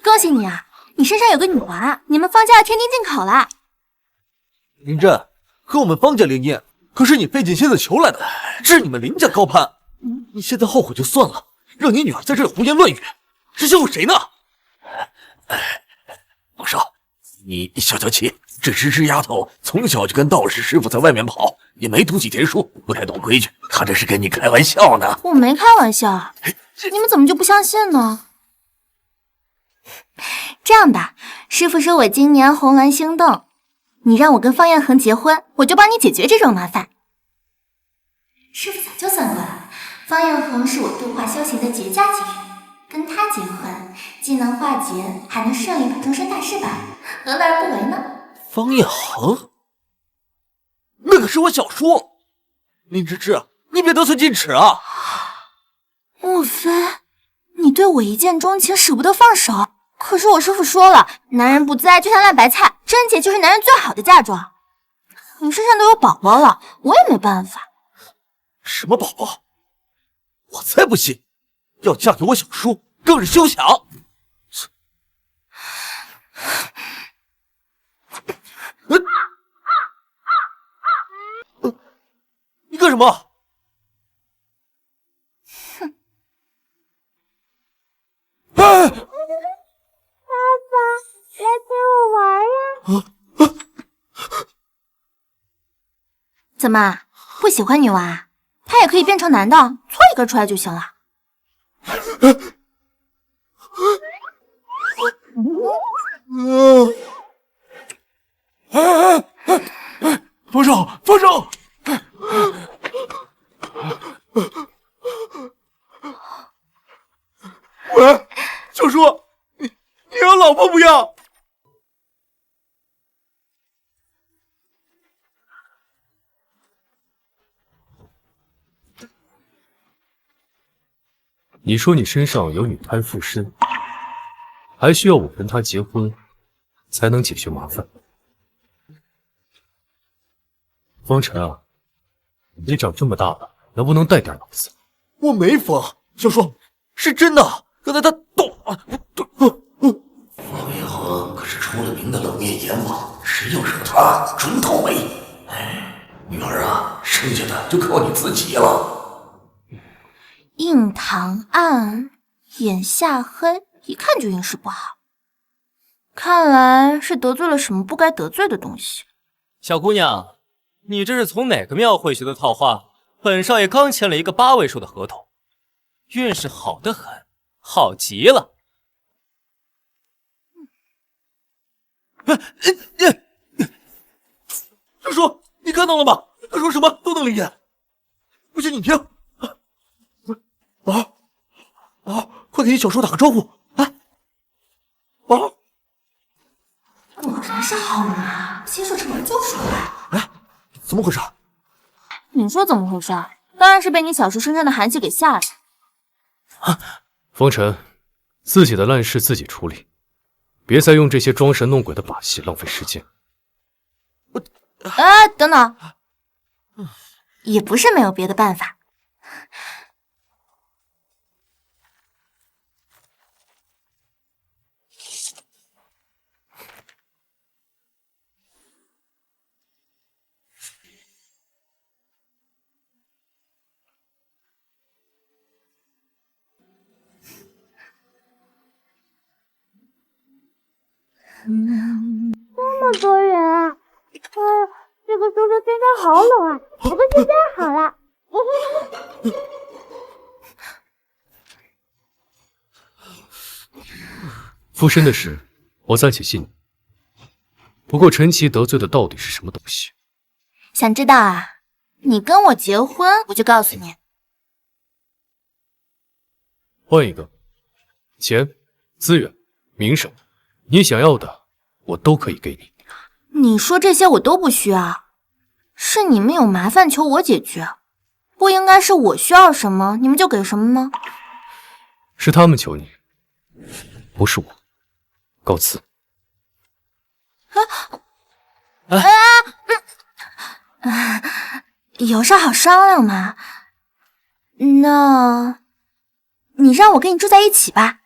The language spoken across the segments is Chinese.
恭喜你啊，你身上有个女娃，你们方家要天津进口了。林震，和我们方家联姻，可是你费尽心思求来的，置你们林家高攀。你现在后悔就算了，让你女儿在这里胡言乱语，是羞辱谁呢？王少，你消消气，这芝芝丫头从小就跟道士师傅在外面跑，也没读几天书，不太懂规矩。她这是跟你开玩笑呢。我没开玩笑，你们怎么就不相信呢？这样吧，师傅说我今年红鸾星动，你让我跟方彦恒结婚，我就帮你解决这种麻烦。师傅早就算过了，方彦恒是我度化修行的绝佳机缘，跟他结婚，既能化解，还能顺利把终身大事办，何乐而不为呢？方彦恒，那可是我小叔。林芝芝，你别得寸进尺啊！莫非你对我一见钟情，舍不得放手？可是我师傅说了，男人不在就像烂白菜，贞洁就是男人最好的嫁妆。你身上都有宝宝了，我也没办法。什么宝宝？我才不信！要嫁给我小叔，更是休想！你干什么？哼！哎！爸，来陪我玩呀！怎么不喜欢女娃？她也可以变成男的，搓一根出来就行了。放手！放手！喂，小叔，你要老婆不要？你说你身上有女贪附身，还需要我跟她结婚才能解决麻烦。方辰啊，你长这么大了，能不能带点脑子？我没疯，小叔，是真的。刚才他动方彦恒可是出了名的冷面阎王，谁要惹他，准倒霉。哎，女儿啊，剩下的就靠你自己了。印堂暗，眼下黑，一看就运势不好。看来是得罪了什么不该得罪的东西。小姑娘，你这是从哪个庙会学的套话？本少爷刚签了一个8位数的合同，运势好得很，好极了。小叔，你看到了吗？他说什么都能灵验。不信你听。快给你小叔打个招呼！果然是好妈，先说出来就说来。怎么回事？你说怎么回事？当然是被你小叔身上的寒气给吓着。方辰，自己的烂事自己处理，别再用这些装神弄鬼的把戏浪费时间。等等，也不是没有别的办法。这么多人啊！这个宿舍现在好冷啊！不过现在好了。附身的事，我暂且信你。不过陈奇得罪的到底是什么东西？想知道啊？你跟我结婚，我就告诉你。换一个，钱、资源、名声，你想要的，我都可以给你。你说这些我都不需要，是你们有麻烦求我解决，不应该是我需要什么，你们就给什么吗？是他们求你，不是我。告辞。有事好商量嘛。那，你让我跟你住在一起吧，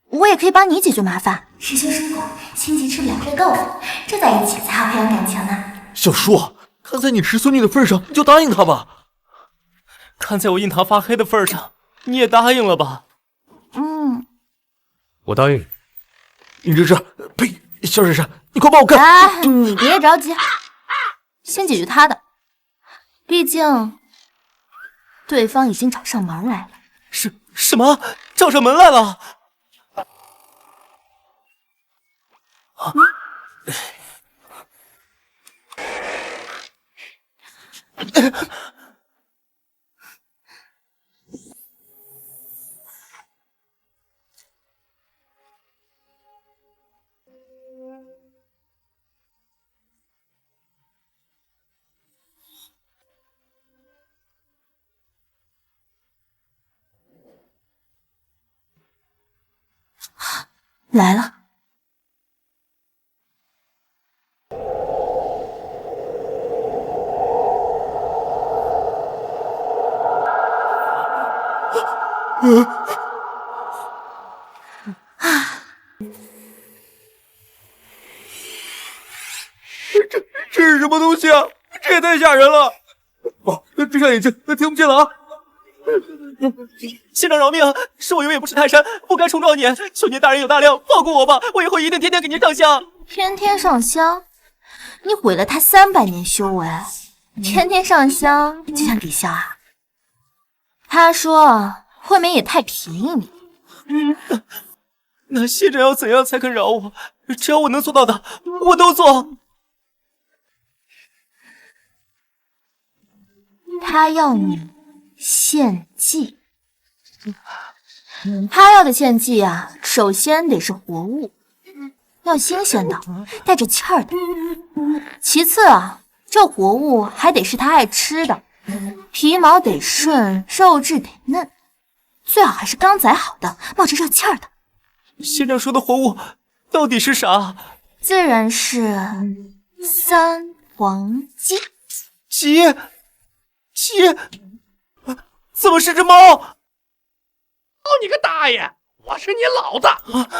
我也可以帮你解决麻烦。师兄说过，亲戚吃不了热豆腐，住在一起才好培养感情呢。小叔，看在你侄孙女的份上，你就答应他吧。看在我印堂发黑的份上，你也答应了吧？我答应你。你这，呸！小婶婶，你快帮我看！哎，你别着急，先解决他的，毕竟对方已经找上门来了。什么？找上门来了？来了。这是什么东西啊？这也太吓人了！闭上眼睛，听不见了啊！县长饶命！是我有眼不识泰山，不该冲撞你，求您大人有大量，放过我吧！我以后一定天天给您上香。天天上香？你毁了他300年修为，天天上香就想抵消啊？他说未免也太便宜你。那县长要怎样才肯饶我？只要我能做到的，我都做。他要你献祭，他要的献祭啊，首先得是活物，要新鲜的，带着气儿的。其次啊，这活物还得是他爱吃的，皮毛得顺，肉质得嫩，最好还是刚宰好的，冒着热气儿的。县长说的活物到底是啥？自然是三黄鸡。鸡？怎么是只猫？哦，你个大爷！我是你老子！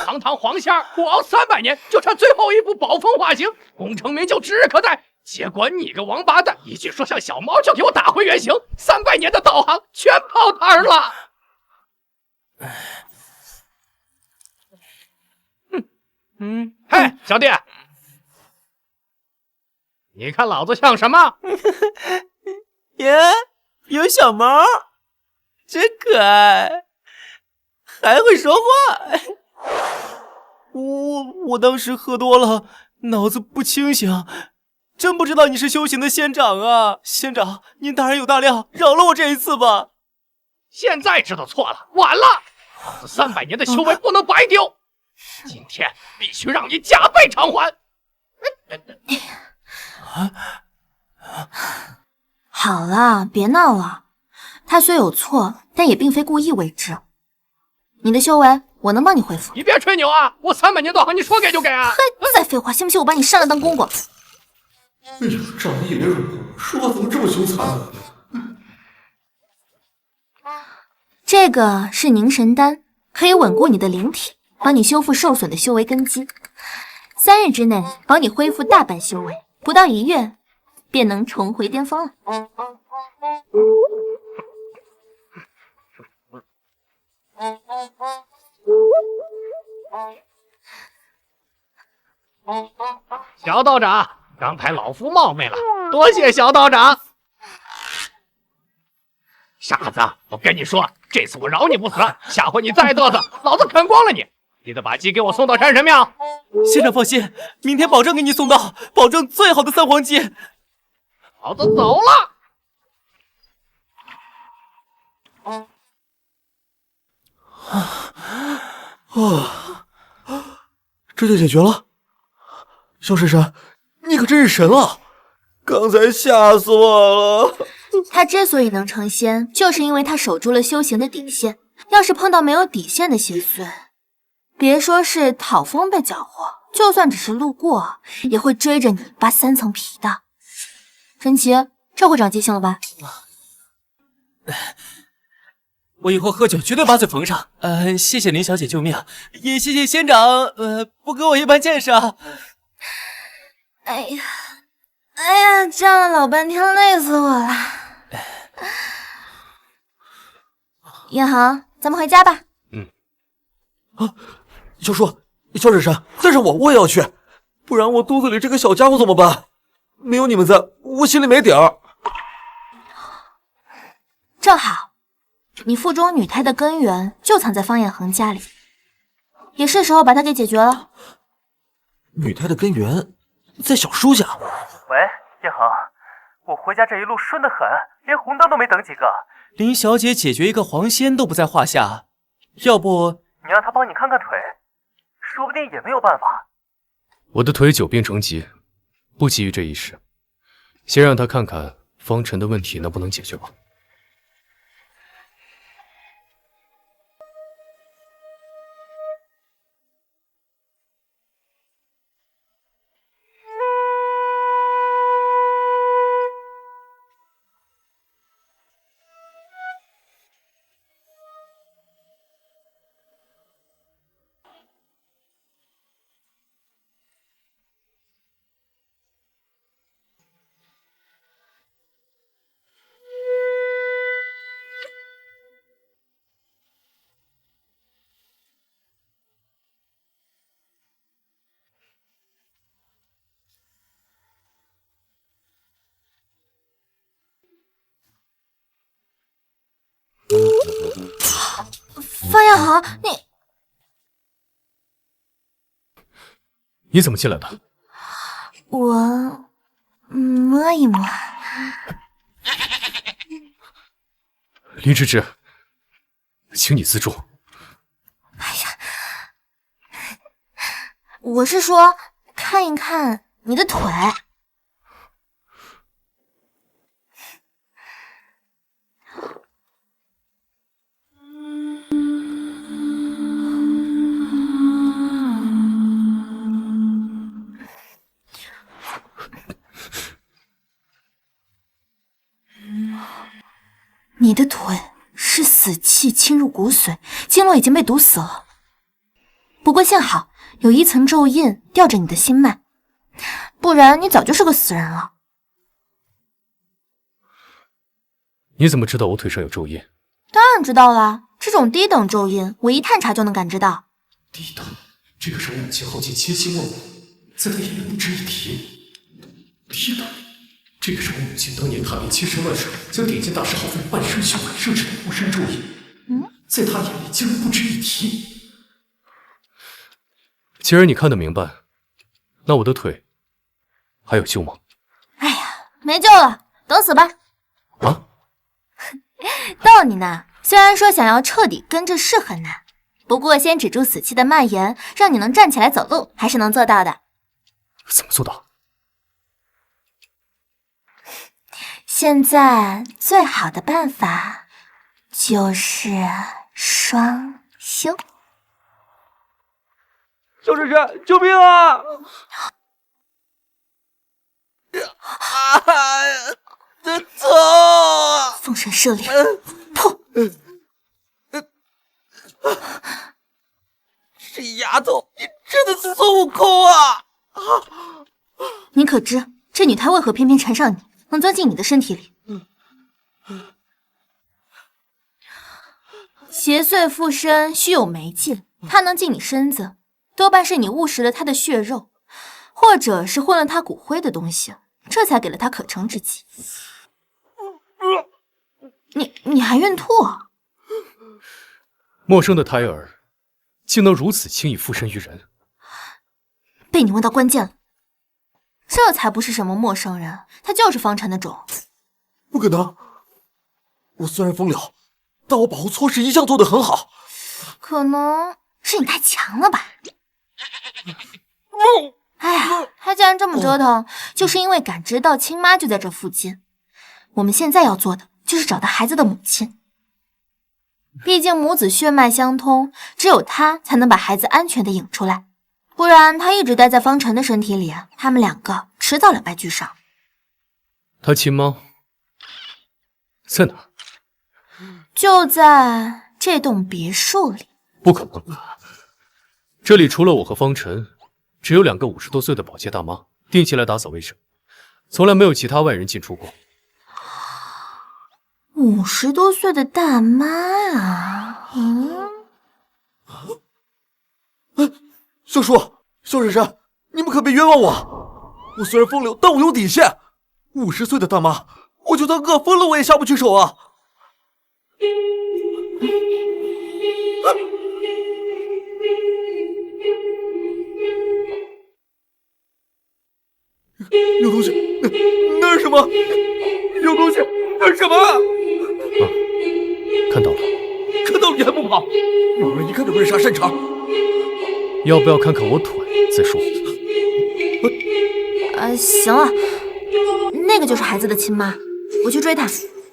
堂堂黄仙苦熬300年，就差最后一步宝峰化形，功成名就指日可待。结果你个王八蛋，一句说像小猫就给我打回原形，300年的道行全泡汤了。嘿，小弟，你看老子像什么？耶，有小猫，真可爱，还会说话。我当时喝多了，脑子不清醒，真不知道你是修行的仙长啊！仙长，您大人有大量，饶了我这一次吧。现在知道错了，晚了！老子300年的修为不能白丢，今天必须让你加倍偿还。好了，别闹了。他虽有错，但也并非故意为之。你的修为，我能帮你恢复。你别吹牛啊！我300年道行，你说给就给啊！嘿，再废话，信不信我把你杀了当公公？哎呀，长得一脸软红，说话怎么这么凶残呢？这个是凝神丹，可以稳固你的灵体，帮你修复受损的修为根基。3日之内帮你恢复大半修为，不到1月便能重回巅峰了。小道长，刚才老夫冒昧了，多谢小道长。傻子，我跟你说，这次我饶你不死，下回你再嘚瑟，老子啃光了你！记得把鸡给我送到山神庙。县长放心，明天保证给你送到，保证最好的3黄鸡。老子走了。这就解决了。萧婶婶，你可真是神啊！刚才吓死我了。他之所以能成仙，就是因为他守住了修行的底线。要是碰到没有底线的邪祟，别说是讨风被缴获，就算只是路过，也会追着你扒3层皮的。陈奇，这回长记性了吧？我以后喝酒绝对把嘴缝上。谢谢林小姐救命，也谢谢仙长，不跟我一般见识啊。哎呀，站了老半天，累死我了。叶航，咱们回家吧。小叔，小婶婶，带上我也要去，不然我肚子里这个小家伙怎么办？没有你们在，我心里没底儿。正好，你腹中女胎的根源就藏在方彦恒家里，也是时候把它给解决了。女胎的根源在小叔家。喂，叶恒，我回家这一路顺得很，连红灯都没等几个。林小姐解决一个黄仙都不在话下，要不你让她帮你看看腿，说不定也没有办法。我的腿久病成疾，不急于这一时，先让他看看方辰的问题能不能解决吧。方彦恒，你怎么进来的？我摸一摸。林芝芝，请你自重。我是说看一看你的腿。你的腿是死气侵入骨髓，经络已经被堵死了。不过幸好有一层咒印吊着你的心脉，不然你早就是个死人了。你怎么知道我腿上有咒印？当然知道了，这种低等咒印，我一探查就能感知到。低等，这个是我母亲耗尽千辛万苦，在她眼里不值一提。低等，这个是我母亲当年踏遍千山万水，将顶尖大师耗费半生血海设置的护身咒印，在她眼里竟然不值一提。既然你看得明白，那我的腿还有救吗？哎呀，没救了，等死吧！啊？逗你呢，虽然说想要彻底根治是很难，不过先止住死气的蔓延，让你能站起来走路，还是能做到的。怎么做到？现在最好的办法就是双修。小婶婶，救命啊！这痛！风神射脸，噗！这丫头，你真的是孙悟空啊！你可知这女胎为何偏偏缠上你，能钻进你的身体里？邪祟附身须有媒介，它能进你身子，多半是你误食了它的血肉，或者是混了它骨灰的东西，这才给了它可乘之机。你还孕吐啊？陌生的胎儿竟能如此轻易附身于人，被你问到关键了，这才不是什么陌生人，他就是方辰的种。不可能！我虽然疯了，但我保护措施一向做得很好。可能是你太强了吧？哎呀，他既然这么折腾，就是因为感知到亲妈就在这附近。我们现在要做的就是找到孩子的母亲。毕竟母子血脉相通，只有她才能把孩子安全的引出来，不然她一直待在方辰的身体里，他们两个迟早两败俱伤。他亲妈在哪儿？就在这栋别墅里。不可能，这里除了我和方辰，只有2个50多岁的保洁大妈定期来打扫卫生，从来没有其他外人进出过。50多岁的大妈啊，小叔、小婶婶，你们可别冤枉我！我虽然风流，但我有底线。50岁的大妈，我就算饿疯了，我也下不去手啊！有东西，那是什么？有东西，那是什么？看到了，看到了你还不跑？有人一看就不是啥擅长。要不要看看我腿再说？行了，那个就是孩子的亲妈，我去追她。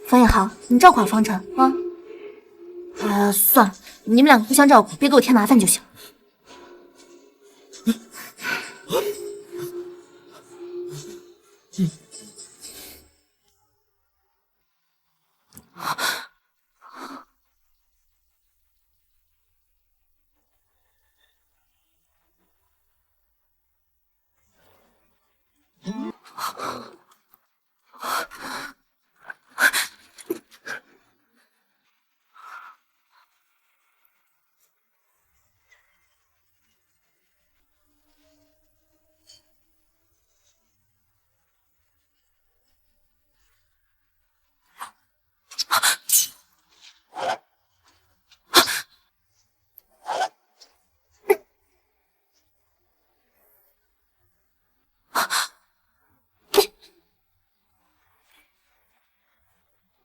方彦豪，你照顾好方辰啊。算了，你们两个互相照顾，别给我添麻烦就行。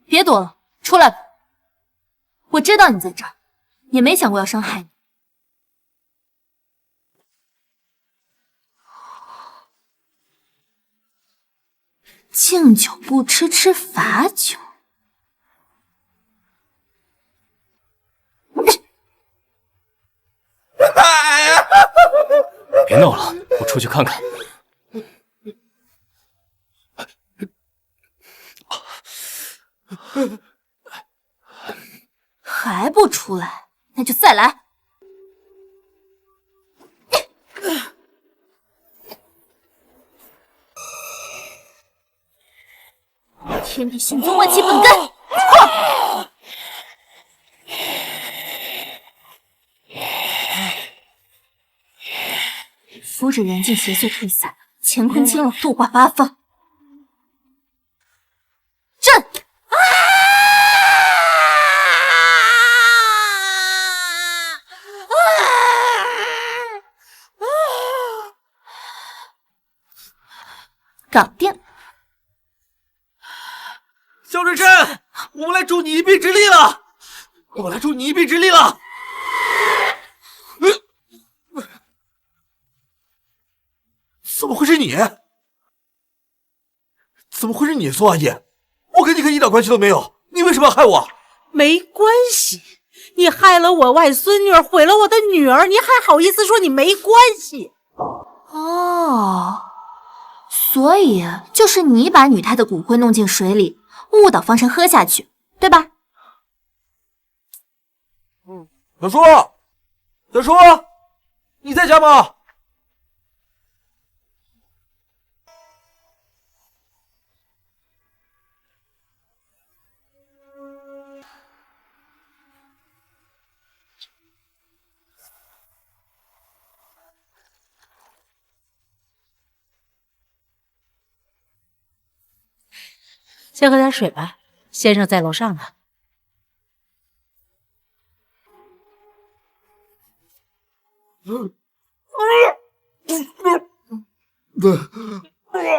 别躲了，出来吧！我知道你在这儿，也没想过要伤害你。敬酒不吃吃罚酒。别闹了，我出去看看。还不出来，那就再来。天地行踪，万其本根。扶着人尽邪祟退散，乾坤清朗，度化八方。朕。搞定！小婶婶，我们来助你一臂之力了！怎么会是你？苏阿姨？我跟你可一点关系都没有，你为什么要害我？没关系，你害了我外孙女，毁了我的女儿，你还好意思说你没关系？哦。所以就是你把女胎的骨灰弄进水里，误导方辰喝下去，对吧？小叔，你在家吗？先喝点水吧，先生在楼上呢。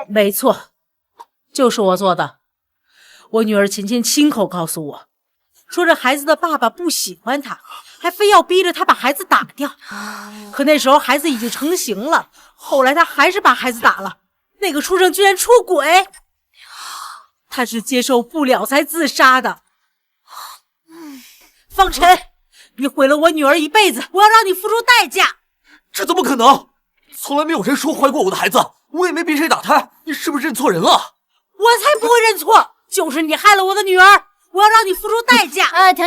没错，就是我做的。我女儿琴琴亲口告诉我，说这孩子的爸爸不喜欢他，还非要逼着他把孩子打掉。可那时候孩子已经成型了，后来他还是把孩子打了。那个畜生居然出轨！他是接受不了才自杀的。方辰，你毁了我女儿一辈子，我要让你付出代价。这怎么可能？从来没有人说怀过我的孩子，我也没逼谁打胎，你是不是认错人了？我才不会认错，就是你害了我的女儿，我要让你付出代价。哎，停！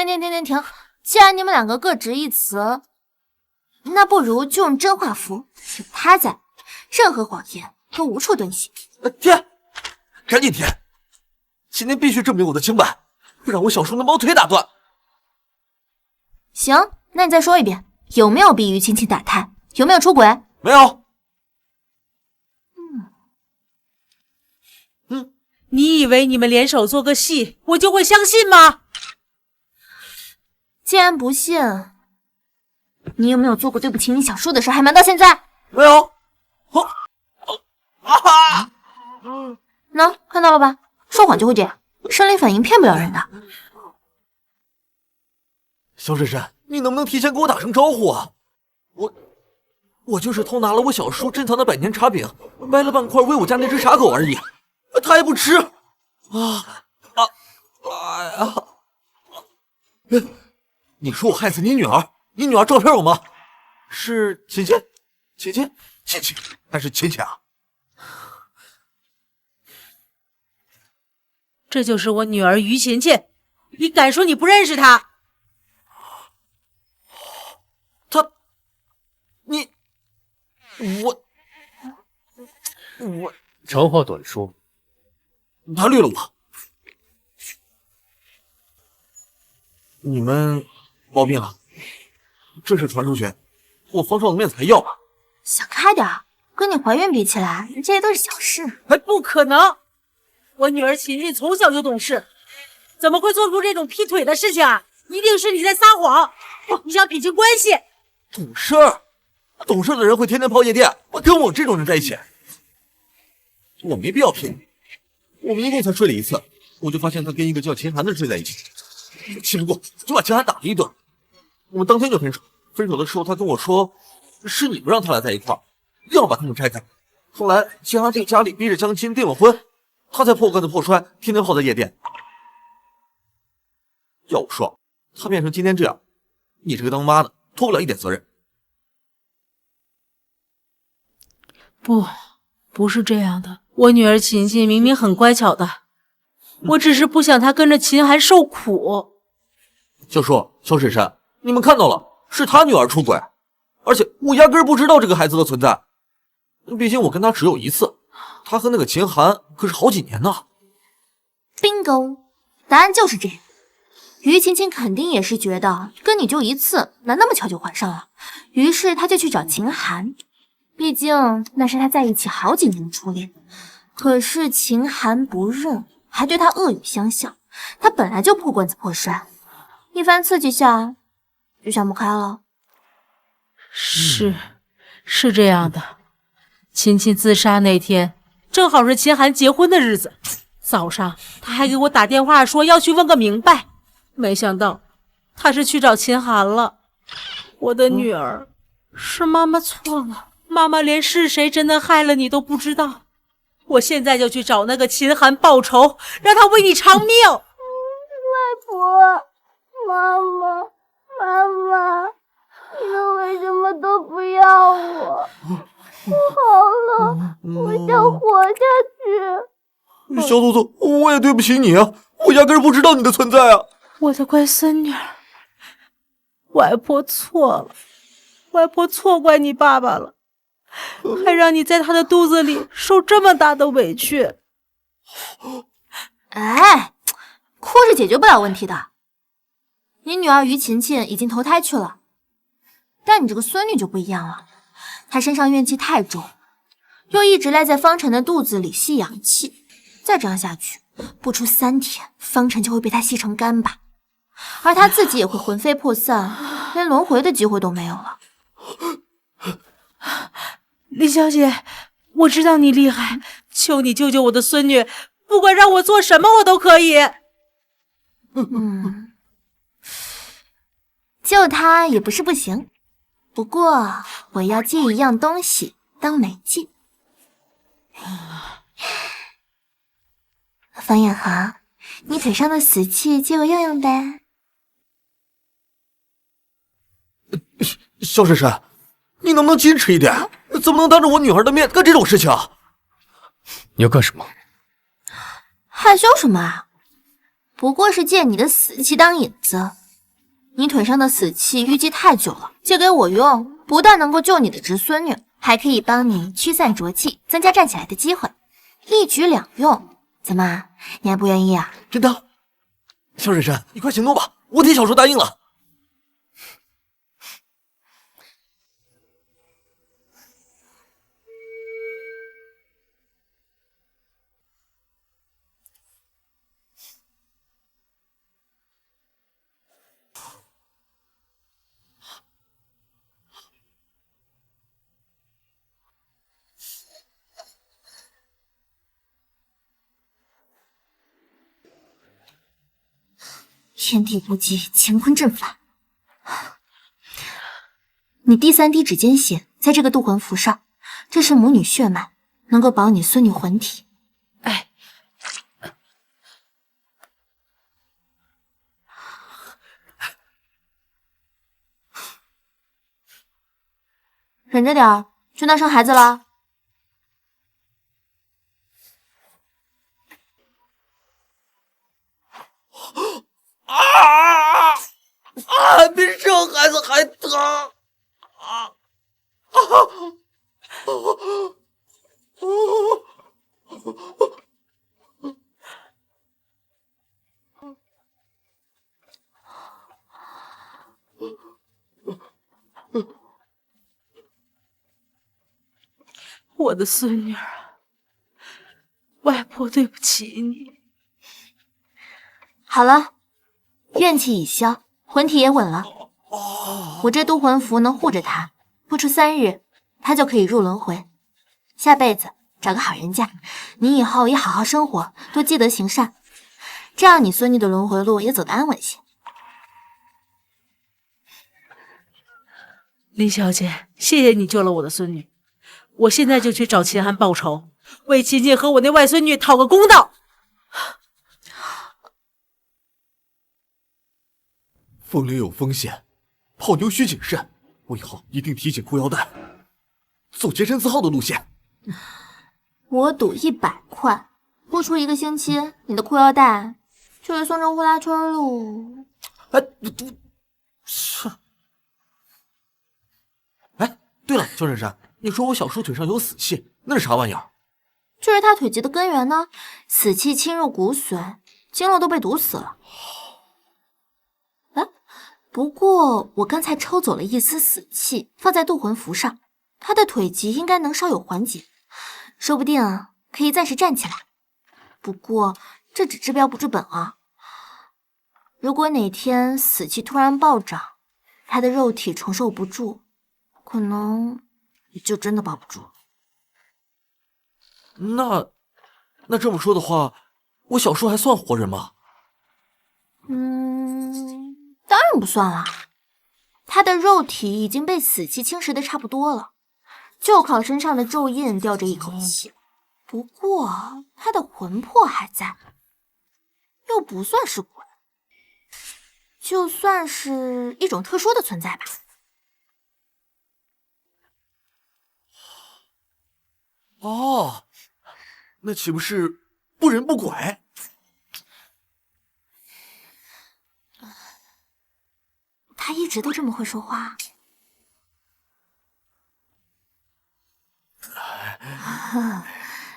既然你们两个各执一词，那不如就用真话符，有他在，任何谎言都无处遁形。填，赶紧填！今天必须证明我的清白，不然我小叔能把我腿打断。行，那你再说一遍，有没有逼于青青打胎？有没有出轨？没有。你以为你们联手做个戏，我就会相信吗？既然不信，你有没有做过对不起你小叔的事，还瞒到现在？没有。喏，看到了吧？说谎就会这样，生理反应骗不了人的。小婶婶，你能不能提前给我打声招呼啊？我就是偷拿了我小叔珍藏的百年茶饼，掰了半块喂我家那只傻狗而已，他也不吃。你说我害死你女儿？你女儿照片有吗？是琴琴，还是琴琴啊？这就是我女儿于琴琴，你敢说你不认识她？我长话短说，他绿了我。你们毛病了，这是传出去，我方少的面子还要吗？想开点，跟你怀孕比起来，这些都是小事。还不可能！我女儿琴琴从小就懂事，怎么会做出这种劈腿的事情啊？一定是你在撒谎，你想撇清关系。懂事的人会天天泡夜店，跟我这种人在一起，我没必要骗你。我们一共才睡了一次，我就发现他跟一个叫秦寒的睡在一起，气不过就把秦寒打了一顿。我们当天就分手，分手的时候他跟我说，是你不让他俩在一块儿，要把他们拆开。后来秦寒在家里逼着江青订了婚，他才破罐子破摔，天天泡在夜店。要我说，他变成今天这样，你这个当妈的脱不了一点责任。不是这样的，我女儿琴琴明明很乖巧的，我只是不想她跟着秦寒受苦。就说小婶婶，你们看到了，是他女儿出轨，而且我压根儿不知道这个孩子的存在。毕竟我跟他只有一次，他和那个秦寒可是好几年呢。bingo， 答案就是这样。于晴晴肯定也是觉得跟你就一次，哪那么巧就怀上了，于是他就去找秦寒。毕竟那是他在一起好几年的初恋，可是秦寒不认，还对他恶语相向。他本来就破罐子破摔，一番刺激下就想不开了。是这样的。琴琴自杀那天，正好是秦寒结婚的日子。早上他还给我打电话说要去问个明白，没想到他是去找秦寒了。我的女儿，是妈妈错了。妈妈连是谁真的害了你都不知道，我现在就去找那个秦寒报仇，让他为你偿命。外婆，妈妈，你们为什么都不要我？不好了，我想活下去。小祖宗，我也对不起你啊，我压根儿不知道你的存在啊。我的乖孙女儿，外婆错了，外婆错怪你爸爸了，还让你在他的肚子里受这么大的委屈。哎，哭是解决不了问题的。你女儿于琴琴已经投胎去了，但你这个孙女就不一样了，她身上怨气太重，又一直赖在方辰的肚子里吸阳气，再这样下去，不出3天，方辰就会被她吸成干巴，而她自己也会魂飞魄散，连轮回的机会都没有了。李小姐，我知道你厉害，求你救救我的孙女，不管让我做什么我都可以。救她也不是不行，不过我要借一样东西当媒介。方彦恒，你腿上的死气借我用用呗。萧珊珊，你能不能矜持一点？怎么能当着我女儿的面干这种事情啊？你要干什么？害羞什么啊？不过是借你的死气当引子。你腿上的死气淤积太久了，借给我用，不但能够救你的侄孙女，还可以帮你驱散浊气，增加站起来的机会，一举两用。怎么，你还不愿意啊？真的？萧珊珊，你快行动吧，我替小叔答应了。天地不济，乾坤震翻。你滴3滴指尖血在这个渡魂符上，这是母女血脉，能够保你孙女魂体。哎，忍着点儿，就当生孩子了。比生孩子还疼！我的孙女儿啊，外婆对不起你。好了，怨气已消，魂体也稳了。我这渡魂符能护着他，不出3日，他就可以入轮回。下辈子找个好人家，你以后也好好生活，多积德行善，这样你孙女的轮回路也走得安稳些。林小姐，谢谢你救了我的孙女，我现在就去找秦寒报仇，为秦晋和我那外孙女讨个公道。风流有风险，泡妞需谨慎。我以后一定提醒裤腰带，走洁身自好的路线。我赌100块，不出1个星期，你的裤腰带就会送成呼啦圈喽。哎，对了，萧珊珊，你说我小叔腿上有死气，那是啥玩意儿？这是他腿疾的根源呢，死气侵入骨髓，经络都被堵死了。不过我刚才抽走了一丝死气，放在渡魂符上，他的腿疾应该能稍有缓解，说不定可以暂时站起来。不过这只治标不治本啊！如果哪天死气突然暴涨，他的肉体承受不住，可能就真的保不住了。那这么说的话，我小叔还算活人吗？当然不算啦，他的肉体已经被死气侵蚀的差不多了，就靠身上的咒印吊着一口气。不过他的魂魄还在，又不算是鬼，就算是一种特殊的存在吧。哦，那岂不是不人不鬼？他一直都这么会说话。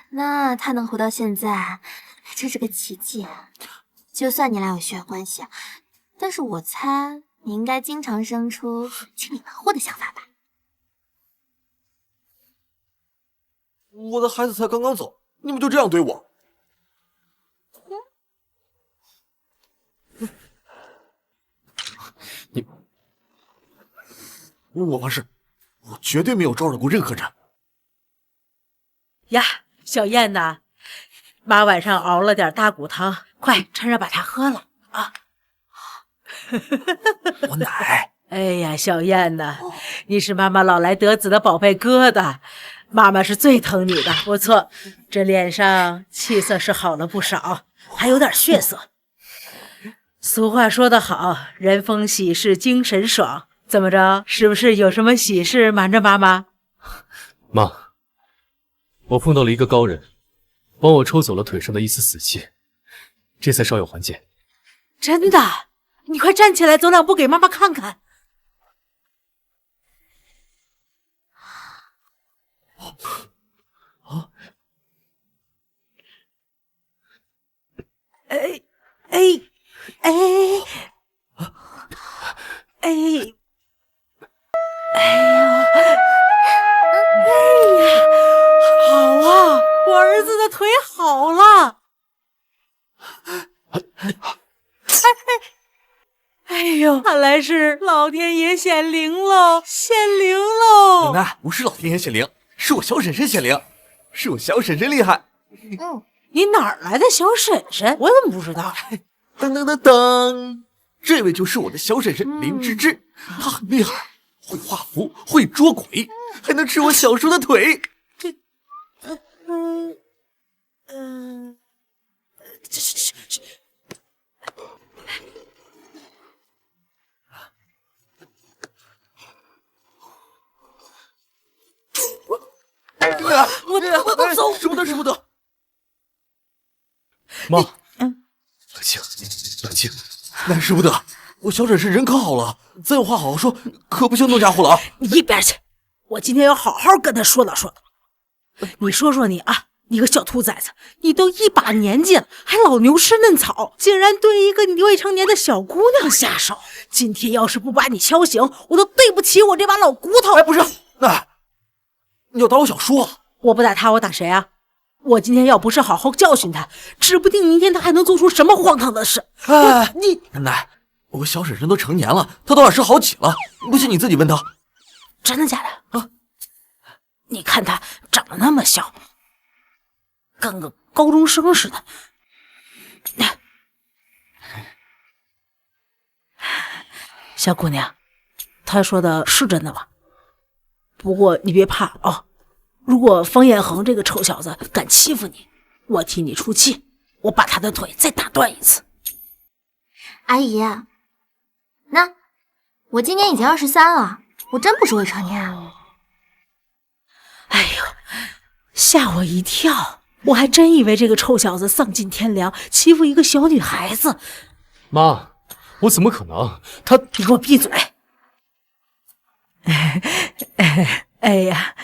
那他能活到现在，这是个奇迹啊！就算你俩有血缘关系，但是我猜你应该经常生出清理门户的想法吧？我的孩子才刚刚走，你们就这样对我？我发誓，我绝对没有招惹过任何人。呀，小燕呐，妈晚上熬了点大骨汤，快趁热把它喝了啊！我奶。哎呀，小燕呐，你是妈妈老来得子的宝贝疙瘩，妈妈是最疼你的。不错，这脸上气色是好了不少。还有点血色。俗话说得好，人逢喜事精神爽。怎么着？是不是有什么喜事瞒着妈妈？妈，我碰到了一个高人，帮我抽走了腿上的一丝死气，这才稍有缓解。真的？你快站起来，走2步给妈妈看看。哎哎哎哎哎呀！好啊，我儿子的腿好了。哎呦，看来是老天爷显灵喽，显灵喽！奶奶，不是老天爷显灵，是我小婶婶显灵，是我小婶婶厉害。你哪儿来的小婶婶？我怎么不知道？噔噔噔噔，这位就是我的小婶婶林芝芝，她很厉害，会画符，会捉鬼，还能吃我小叔的腿。我走，舍不得，舍不得。妈，冷静，冷静。奶舍不得，我小婶婶人可好了，咱有话好好说，可不像弄家伙了啊！你一边去！我今天要好好跟他说道说道。你说说你啊，你个小兔崽子，你都一把年纪了，还老牛吃嫩草，竟然对一个未成年的小姑娘下手！今天要是不把你敲醒，我都对不起我这把老骨头。哎，不是，奶，你要打我小叔啊？我不打他，我打谁啊？我今天要不是好好教训他，指不定明天他还能做出什么荒唐的事。哎，奶，我小婶婶都成年了，她都20好几了，不信你自己问她。真的假的啊？你看他长得那么小，跟个高中生似的。小姑娘，他说的是真的吗？不过你别怕啊，如果方彦恒这个臭小子敢欺负你，我替你出气，我把他的腿再打断一次。阿姨，那我今年已经23了，我真不是未成年啊。哎呦，吓我一跳！我还真以为这个臭小子丧尽天良，欺负一个小女孩子。妈，我怎么可能？他……你给我闭嘴！哎呀，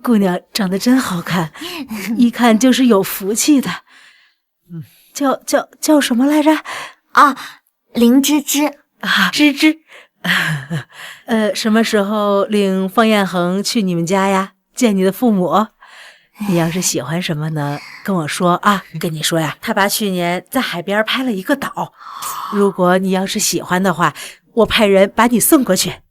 姑娘长得真好看，一看就是有福气的。叫什么来着？啊，林芝芝啊，芝芝。什么时候领方彦恒去你们家呀？见你的父母。你要是喜欢什么呢，跟我说啊。跟你说呀，他爸去年在海边拍了一个岛，如果你要是喜欢的话，我派人把你送过去。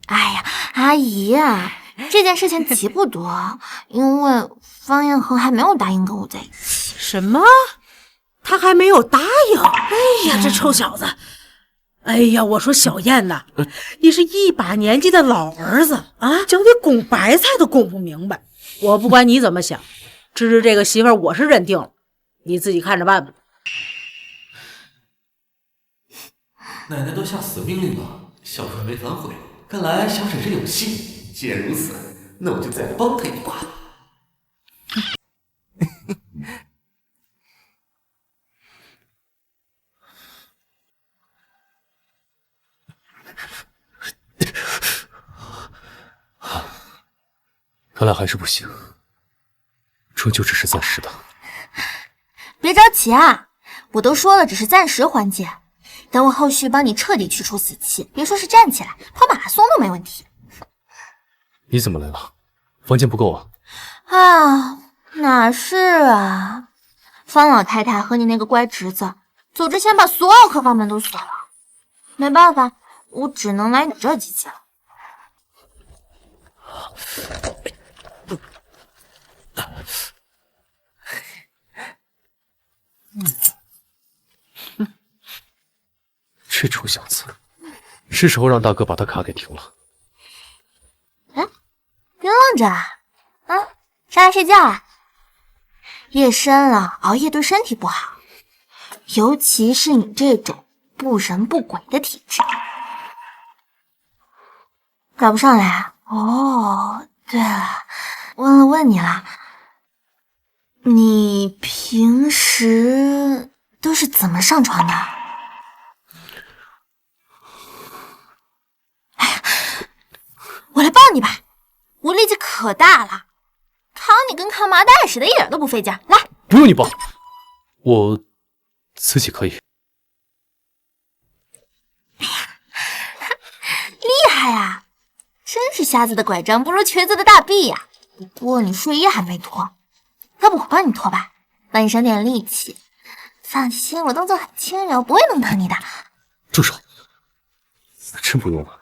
哎呀，阿姨呀，这件事情急不得，因为方彦恒还没有答应跟我在一起。什么？他还没有答应？哎呀，这臭小子！哎呀，我说小燕呐，你是一把年纪的老儿子啊，讲点拱白菜都拱不明白。我不管你怎么想，芝芝这个媳妇儿我是认定了，你自己看着办吧。奶奶都下死命令了，小叔没反悔，看来小婶婶有心。既然如此，那我就再帮她一把。看来还是不行，终究只是暂时的。别着急啊，我都说了，只是暂时缓解。等我后续帮你彻底去除死气，别说是站起来，跑马拉松都没问题。你怎么来了？房间不够啊？啊，哪是啊！方老太太和你那个乖侄子走之前把所有客房门都锁了，没办法，我只能来你这几间。这臭小子，是时候让大哥把他卡给停了。哎，别愣着啊！啊，上来睡觉啊！夜深了，熬夜对身体不好，尤其是你这种不人不鬼的体质。搞不上来？哦，对了，忘了问你了，你平时都是怎么上床的？哎呀，我来抱你吧，我力气可大了。扛你跟扛麻袋似的，一点都不费劲。来，不用你抱，我自己可以。厉害呀！真是瞎子的拐杖不如瘸子的大臂呀。不过你睡衣还没脱，要不我帮你脱吧，帮你省点力气。放心，我动作很轻柔，不会弄疼你的。住手！真不用了，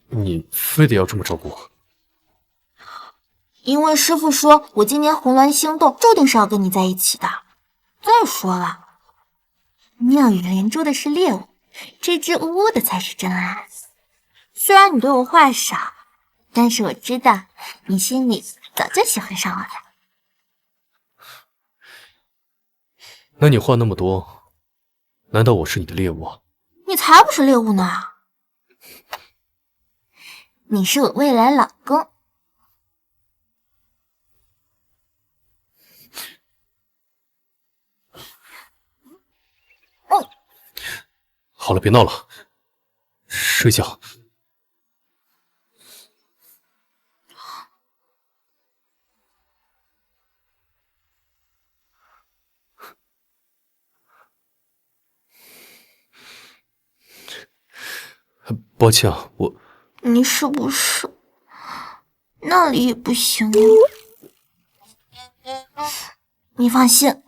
你非得要这么照顾我？因为师傅说我今年红鸾星动，注定是要跟你在一起的。再说了，妙语连珠的是猎物，支支吾吾的才是真爱。虽然你对我话少，但是我知道你心里早就喜欢上我了。那你话那么多，难道我是你的猎物啊？你才不是猎物呢，你是我未来老公。好了，别闹了，睡觉。抱歉啊，你是不是那里也不行啊？你放心，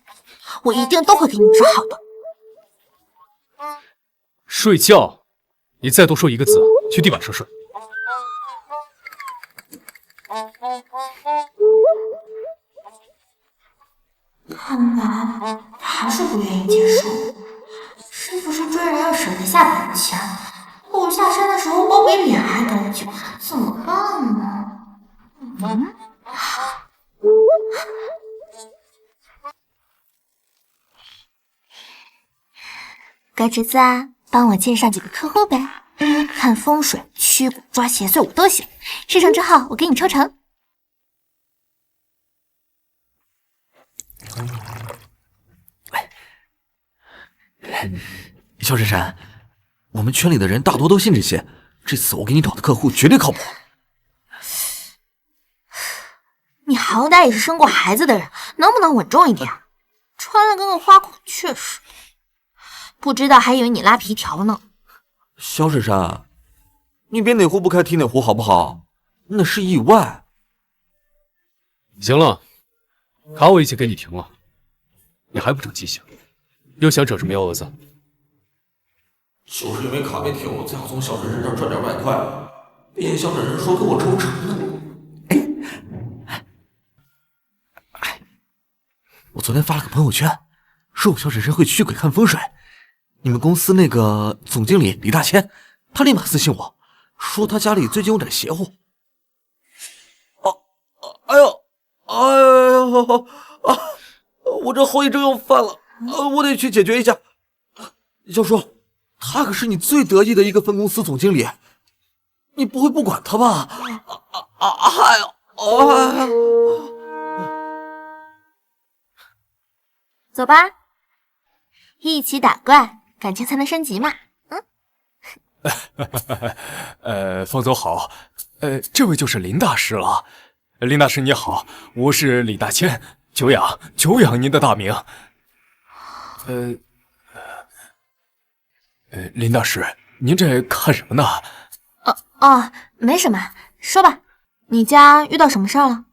我一定都会给你治好的。睡觉，你再多说一个字，去地板上睡。看来他还是不愿意接受。师傅说追人要舍得下本钱，可我下山的时候包比脸还干净，怎么办呢？该侄子啊，帮我介绍几个客户呗。看风水、驱蛊、抓邪祟我都行。事成之后我给你抽成。萧珊珊，我们圈里的人大多都信这些，这次我给你找的客户绝对靠谱。你好歹也是生过孩子的人，能不能稳重一点？穿了跟个花孔雀似的，不知道还以为你拉皮条呢。萧珊珊，你别哪壶不开提哪壶好不好？那是意外。行了，卡我已经给你停了，你还不长记性，又想整什么幺蛾子？就是因为卡没停，我才要从萧婶身上赚点外快。毕竟萧婶婶说跟我抽成呢。我昨天发了个朋友圈，说我萧婶婶会驱鬼看风水。你们公司那个总经理李大千，他立马私信我，说他家里最近有点邪乎。我这后遗症又犯了，我得去解决一下。萧叔，他可是你最得意的一个分公司总经理，你不会不管他吧？走吧，一起打怪，感情才能升级嘛。方总好，这位就是林大师了。林大师你好，我是李大千，久仰您的大名。林大师，您这看什么呢？没什么，说吧，你家遇到什么事儿了？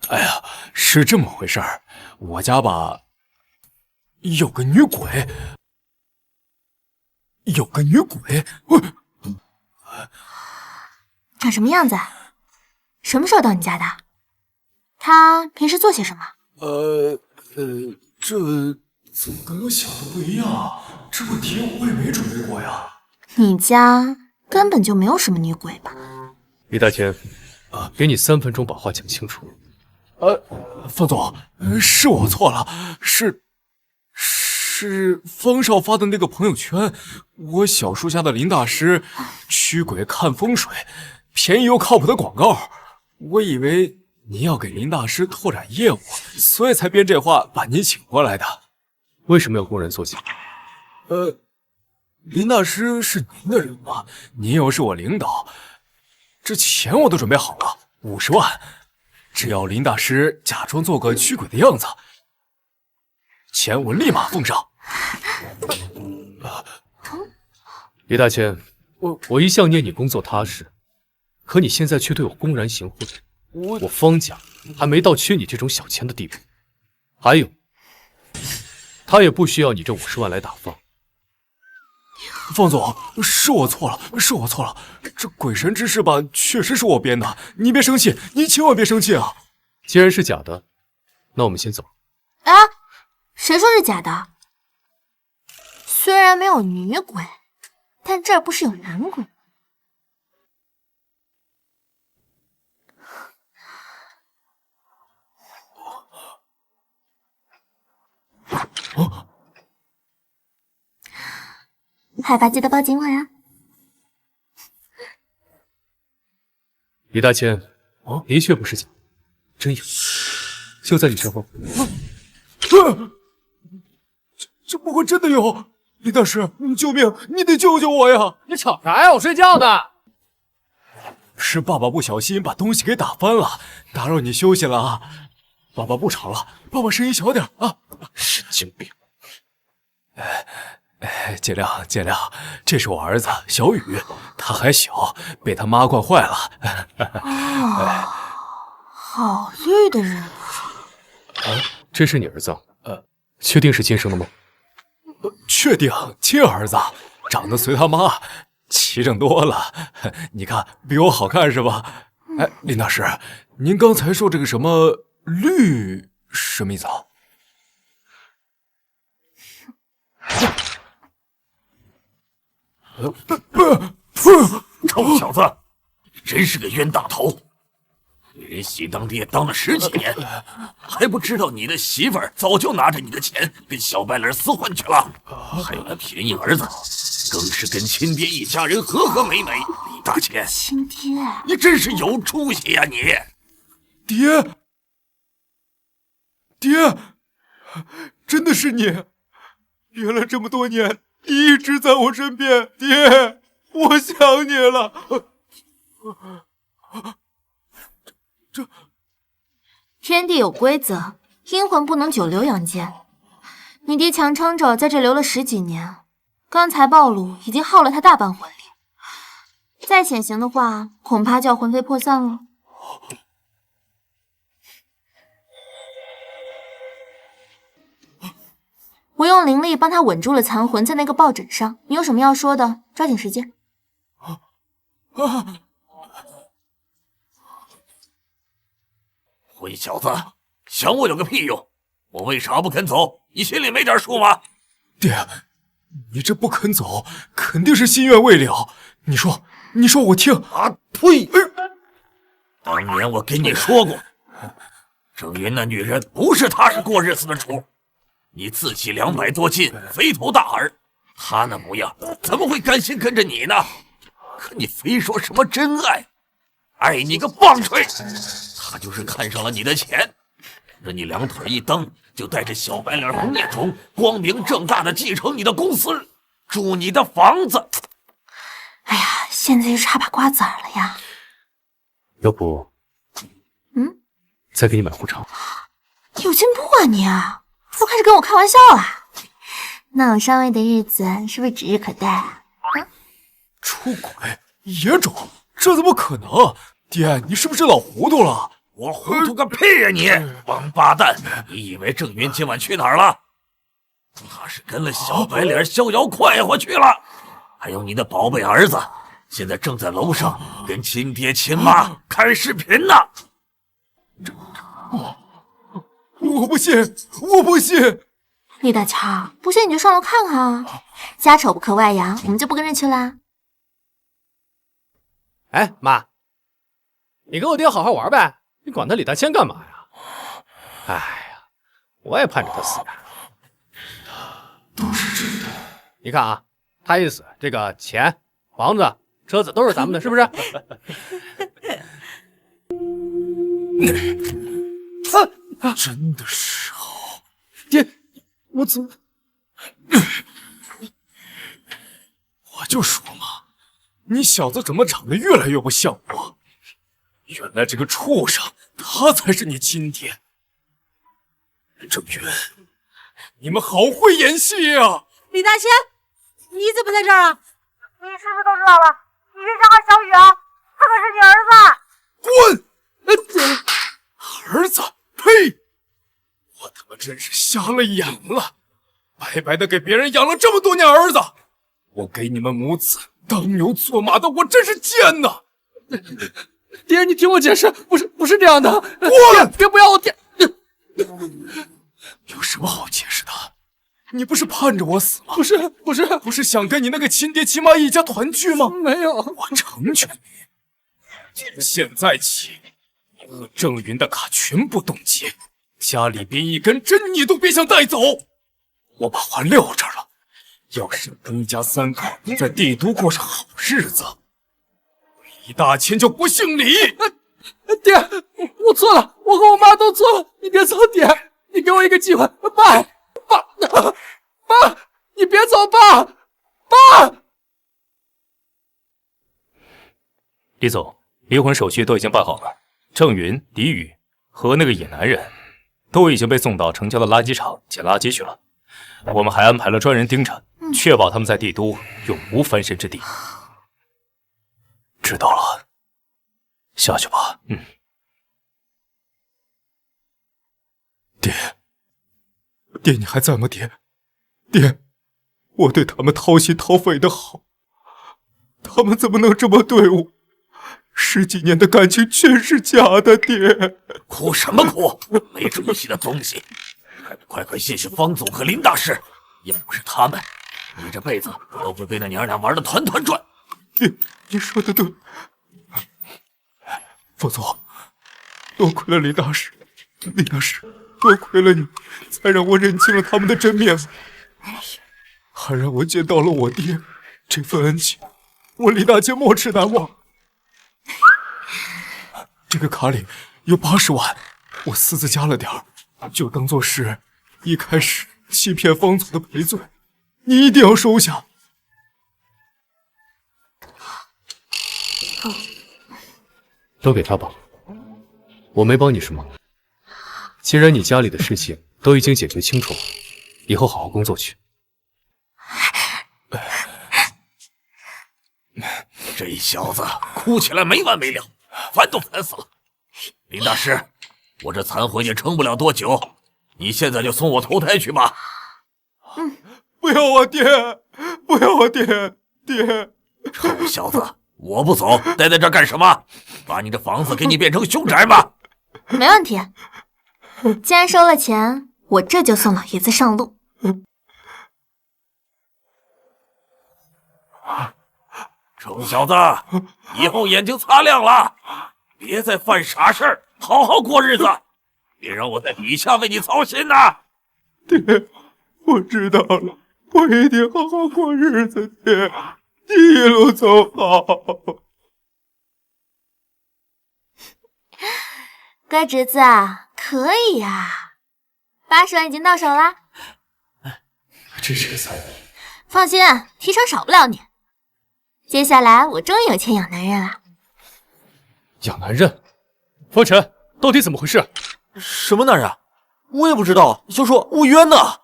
哎呀，是这么回事儿，我家吧，有个女鬼，长什么样子？什么时候到你家的？他平时做些什么？这怎么跟我想的不一样？这问题我也没准备过呀。你家根本就没有什么女鬼吧？李大千，给你3分钟把话讲清楚。方总，是我错了，是方少发的那个朋友圈，我小树下的林大师驱鬼看风水，便宜又靠谱的广告，我以为您要给林大师拓展业务，所以才编这话把您请过来的。为什么要公然作假？林大师是您的人吗？您又是我领导，这钱我都准备好了，50万。只要林大师假装做个驱鬼的样子，钱我立马奉上。李大千，我一向念你工作踏实，可你现在却对我公然行贿，我方家还没到缺你这种小钱的地步。还有，他也不需要你这50万来打发。方总，是我错了，这鬼神之事吧，确实是我编的，您别生气，您千万别生气啊！既然是假的，那我们先走。啊，谁说是假的？虽然没有女鬼，但这儿不是有男鬼？害怕记得报警我呀！李大千，的确不是假，真有，就在你身后。这不会真的有？林大师，你救命！你得救救我呀！你吵啥呀？我睡觉呢。是爸爸不小心把东西给打翻了，打扰你休息了啊！爸爸不吵了，爸爸声音小点啊！神经病！见谅，这是我儿子小雨，他还小，被他妈惯坏了。好绿的人。这是你儿子？确定是亲生的吗？确定，亲儿子，长得随他妈齐整多了。你看，比我好看是吧？林大师，您刚才说这个什么绿什么意思啊？臭小子，真是个冤大头！你人喜当爹当了10几年，还不知道你的媳妇儿早就拿着你的钱跟小白脸厮混去了。还有那便宜儿子，更是跟亲爹一家人和和美美。李大千，亲爹，你真是有出息呀！你爹，真的是你！原来这么多年你一直在我身边，爹，我想你了。天地有规则，阴魂不能久留阳间。你爹强撑着在这留了10几年，刚才暴露已经耗了他大半魂力，再潜行的话，恐怕就要魂飞魄散了。我用灵力帮他稳住了残魂在那个抱枕上，你有什么要说的，抓紧时间。混小子，想我有个屁用！我为啥不肯走？你心里没点数吗？爹，你这不肯走，肯定是心愿未了。你说我听啊！呸！当年我跟你说过，郑云那女人不是踏实过日子的主。你自己200多斤，肥头大耳，她那模样怎么会甘心跟着你呢？可你非说什么真爱，爱你个棒槌！她就是看上了你的钱，让你2腿一蹬，就带着小白脸红脸虫，光明正大的继承你的公司，住你的房子。哎呀，现在就差把瓜子了呀！要不，再给你买壶茶。有进步啊你啊！不开始跟我开玩笑了？那我上位的日子是不是指日可待啊？出轨野种，这怎么可能？爹，你是不是老糊涂了？我糊涂个屁呀你！王八蛋！你以为郑云今晚去哪儿了？他是跟了小白脸逍遥快活去了。还有你的宝贝儿子，现在正在楼上跟亲爹亲妈看视频呢。我不信！李大强，不信你就上楼看看啊！家丑不可外扬，我们就不跟着去啦。哎，妈，你跟我爹好好玩呗，你管他李大千干嘛呀？哎呀，我也盼着他死呢。都是真的。你看啊，他一死，这个钱、房子、车子都是咱们的，是不是？真的是好。爹，我怎么？我就说嘛，你小子怎么长得越来越不像我？原来这个畜生，他才是你亲爹。郑云，你们好会演戏啊！李大仙，你怎么在这儿啊？你是不是都知道了？你别伤害小雨啊，他可是你儿子。滚！儿子，呸！我他妈真是瞎了眼了，白白的给别人养了这么多年儿子，我给你们母子当牛做马的，我真是贱呐！爹，你听我解释，不是这样的。滚！爹不要我爹。有什么好解释的？你不是盼着我死吗？不是想跟你那个亲爹亲妈一家团聚吗？没有，我成全你。从现在起，你和郑云的卡全部冻结，家里边一根针你都别想带走。我把话撂这儿了，要是跟一家三口在帝都过上好日子，李大千就不姓李。爹，我错了，我和我妈都错了，你别走，爹，你给我一个机会，爸，你别走，爸。李总，离婚手续都已经办好了，郑云、李宇和那个野男人都已经被送到城郊的垃圾场捡垃圾去了。我们还安排了专人盯着，确保他们在帝都永无翻身之地。知道了，下去吧。爹，你还在吗？爹，我对他们掏心掏肺的好，他们怎么能这么对我？10几年的感情全是假的，爹！哭什么哭？没出息的东西！还不快谢谢方总和林大师！要不是他们，你这辈子都会被那娘俩玩得团团转。爹，你说的对。方总，多亏了林大师，多亏了你，才让我认清了他们的真面目，还让我见到了我爹。这份恩情，我李大千没齿难忘。这个卡里有80万，我私自加了点儿，就当做是一开始欺骗方总的赔罪，你一定要收下。都给他吧，我没帮你什么。既然你家里的事情都已经解决清楚了，以后好好工作去。这小子哭起来没完没了，烦都烦死了。林大师，我这残魂也撑不了多久，你现在就送我投胎去吧。不要啊，爹！不要啊，爹！臭小子，我不走，待在这儿干什么？把你的房子给你变成凶宅吧。没问题。既然收了钱，我这就送老爷子上路。臭小子，以后眼睛擦亮了，别再犯傻事儿，好好过日子，别让我在底下为你操心呐。爹，我知道了，我一定好好过日子，爹，你一路走好。乖侄子啊，可以呀，80万已经到手了。真是个才艺。放心，提成少不了你。接下来我终于有钱养男人了。养男人？方辰，到底怎么回事？什么男人？我也不知道，就说我冤呐。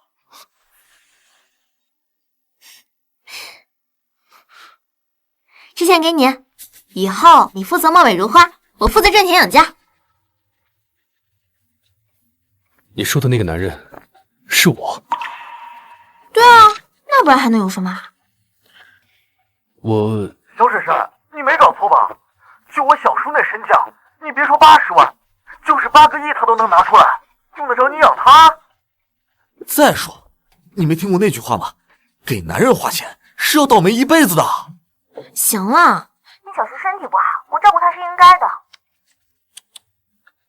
这钱给你，以后你负责貌美如花，我负责挣钱养家。你说的那个男人是我？对啊，那不然还能有什么？我小婶婶，你没搞错吧？就我小叔那身价，你别说80万，就是8个亿他都能拿出来，用得着你养他？再说，你没听过那句话吗？给男人花钱是要倒霉一辈子的。行了，你小叔身体不好，我照顾他是应该的。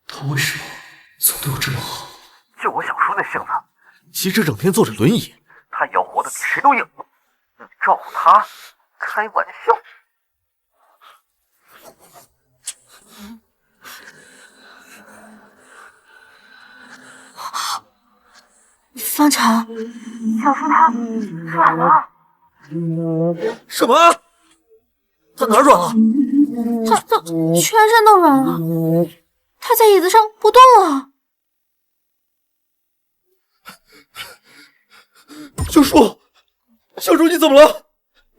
他为什么总对我这么好？就我小叔那性子，骑车整天坐着轮椅，他也要活得比谁都硬。你照顾他，开玩笑。方晨，小叔他软了。什么？他哪儿软了？他全身都软了，他在椅子上不动了。小叔，小叔你怎么了？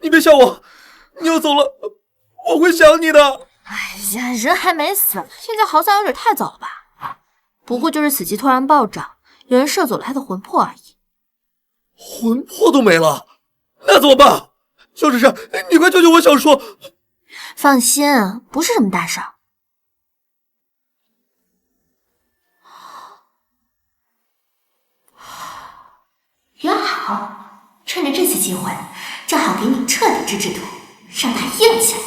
你别吓我，你要走了，我会想你的。哎呀，人还没死，现在好像有点太早了吧？不过就是死期突然暴涨，有人射走了他的魂魄而已。魂魄都没了，那怎么办？小婶婶，你快救救我小叔！放心，不是什么大事儿。约好，趁着这次机会，正好给你彻底治治土，让他硬起来。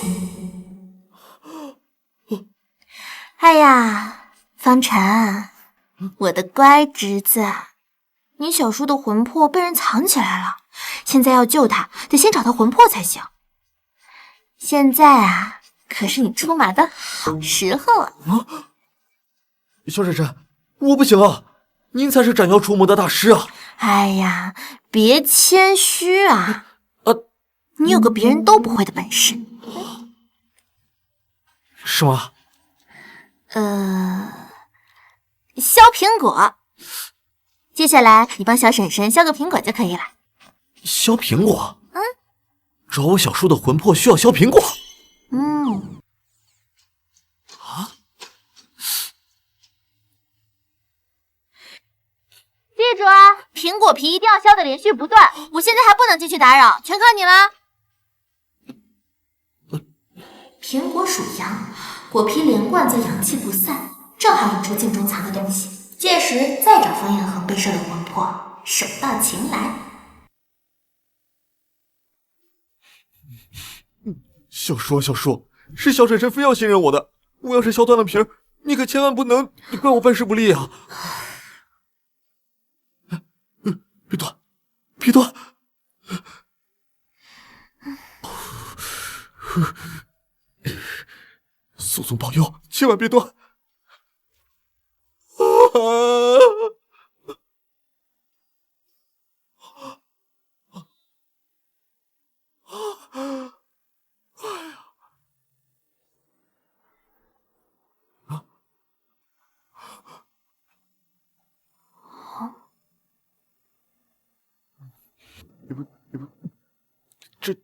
哎呀，方晨，我的乖侄子，你小叔的魂魄被人藏起来了，现在要救他，得先找到魂魄才行。现在啊，可是你出马的好时候啊！小婶婶，我不行啊，您才是斩妖除魔的大师啊！哎呀，别谦虚啊！你有个别人都不会的本事。是吗？削苹果。接下来你帮小婶婶削个苹果就可以了。削苹果？找我小叔的魂魄需要削苹果？记住啊，苹果皮一定要削的连续不断。我现在还不能进去打扰，全靠你了。苹果属阳，果皮连贯则阳气不散，正好引出镜中藏的东西。届时再找方彦恒被射的魂魄，手到擒来。小叔啊，小叔，是小婶婶非要信任我的，我要是削断了皮儿，你可千万不能怪我办事不力啊！别断，别断！祖宗保佑，千万别断！这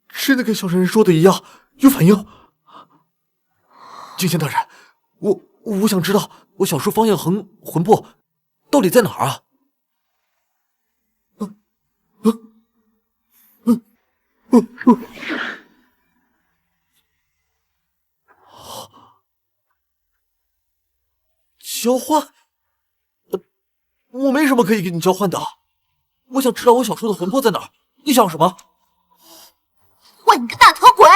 真的跟小婶婶说的一样，有反应。金仙大人，我想知道我小叔方彦恒魂魄到底在哪儿啊？交换？我没什么可以跟你交换的。我想知道我小叔的魂魄在哪儿。你想什么？我你个大头鬼！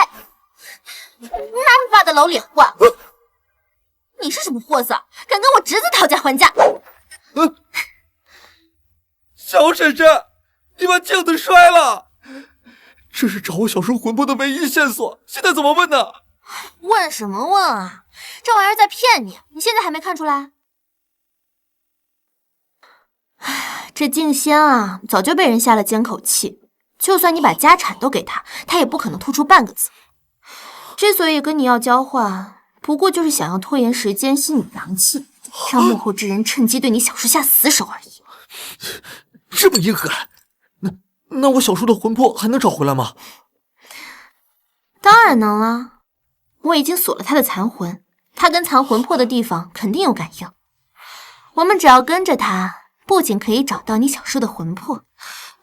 拿你爸的老脸换！你是什么货色？敢跟我侄子讨价还价？小婶婶，你把镜子摔了，这是找我小叔魂魄的唯一线索，现在怎么问呢？问什么问啊？这玩意儿在骗你，你现在还没看出来？这静仙啊，早就被人下了监口器，就算你把家产都给他，他也不可能吐出半个字。之所以跟你要交换，不过就是想要拖延时间，吸你阳气，让幕后之人趁机对你小叔下死手而已。这么阴狠，那我小叔的魂魄还能找回来吗？当然能了，我已经锁了他的残魂，他跟藏魂魄的地方肯定有感应。我们只要跟着他，不仅可以找到你小叔的魂魄，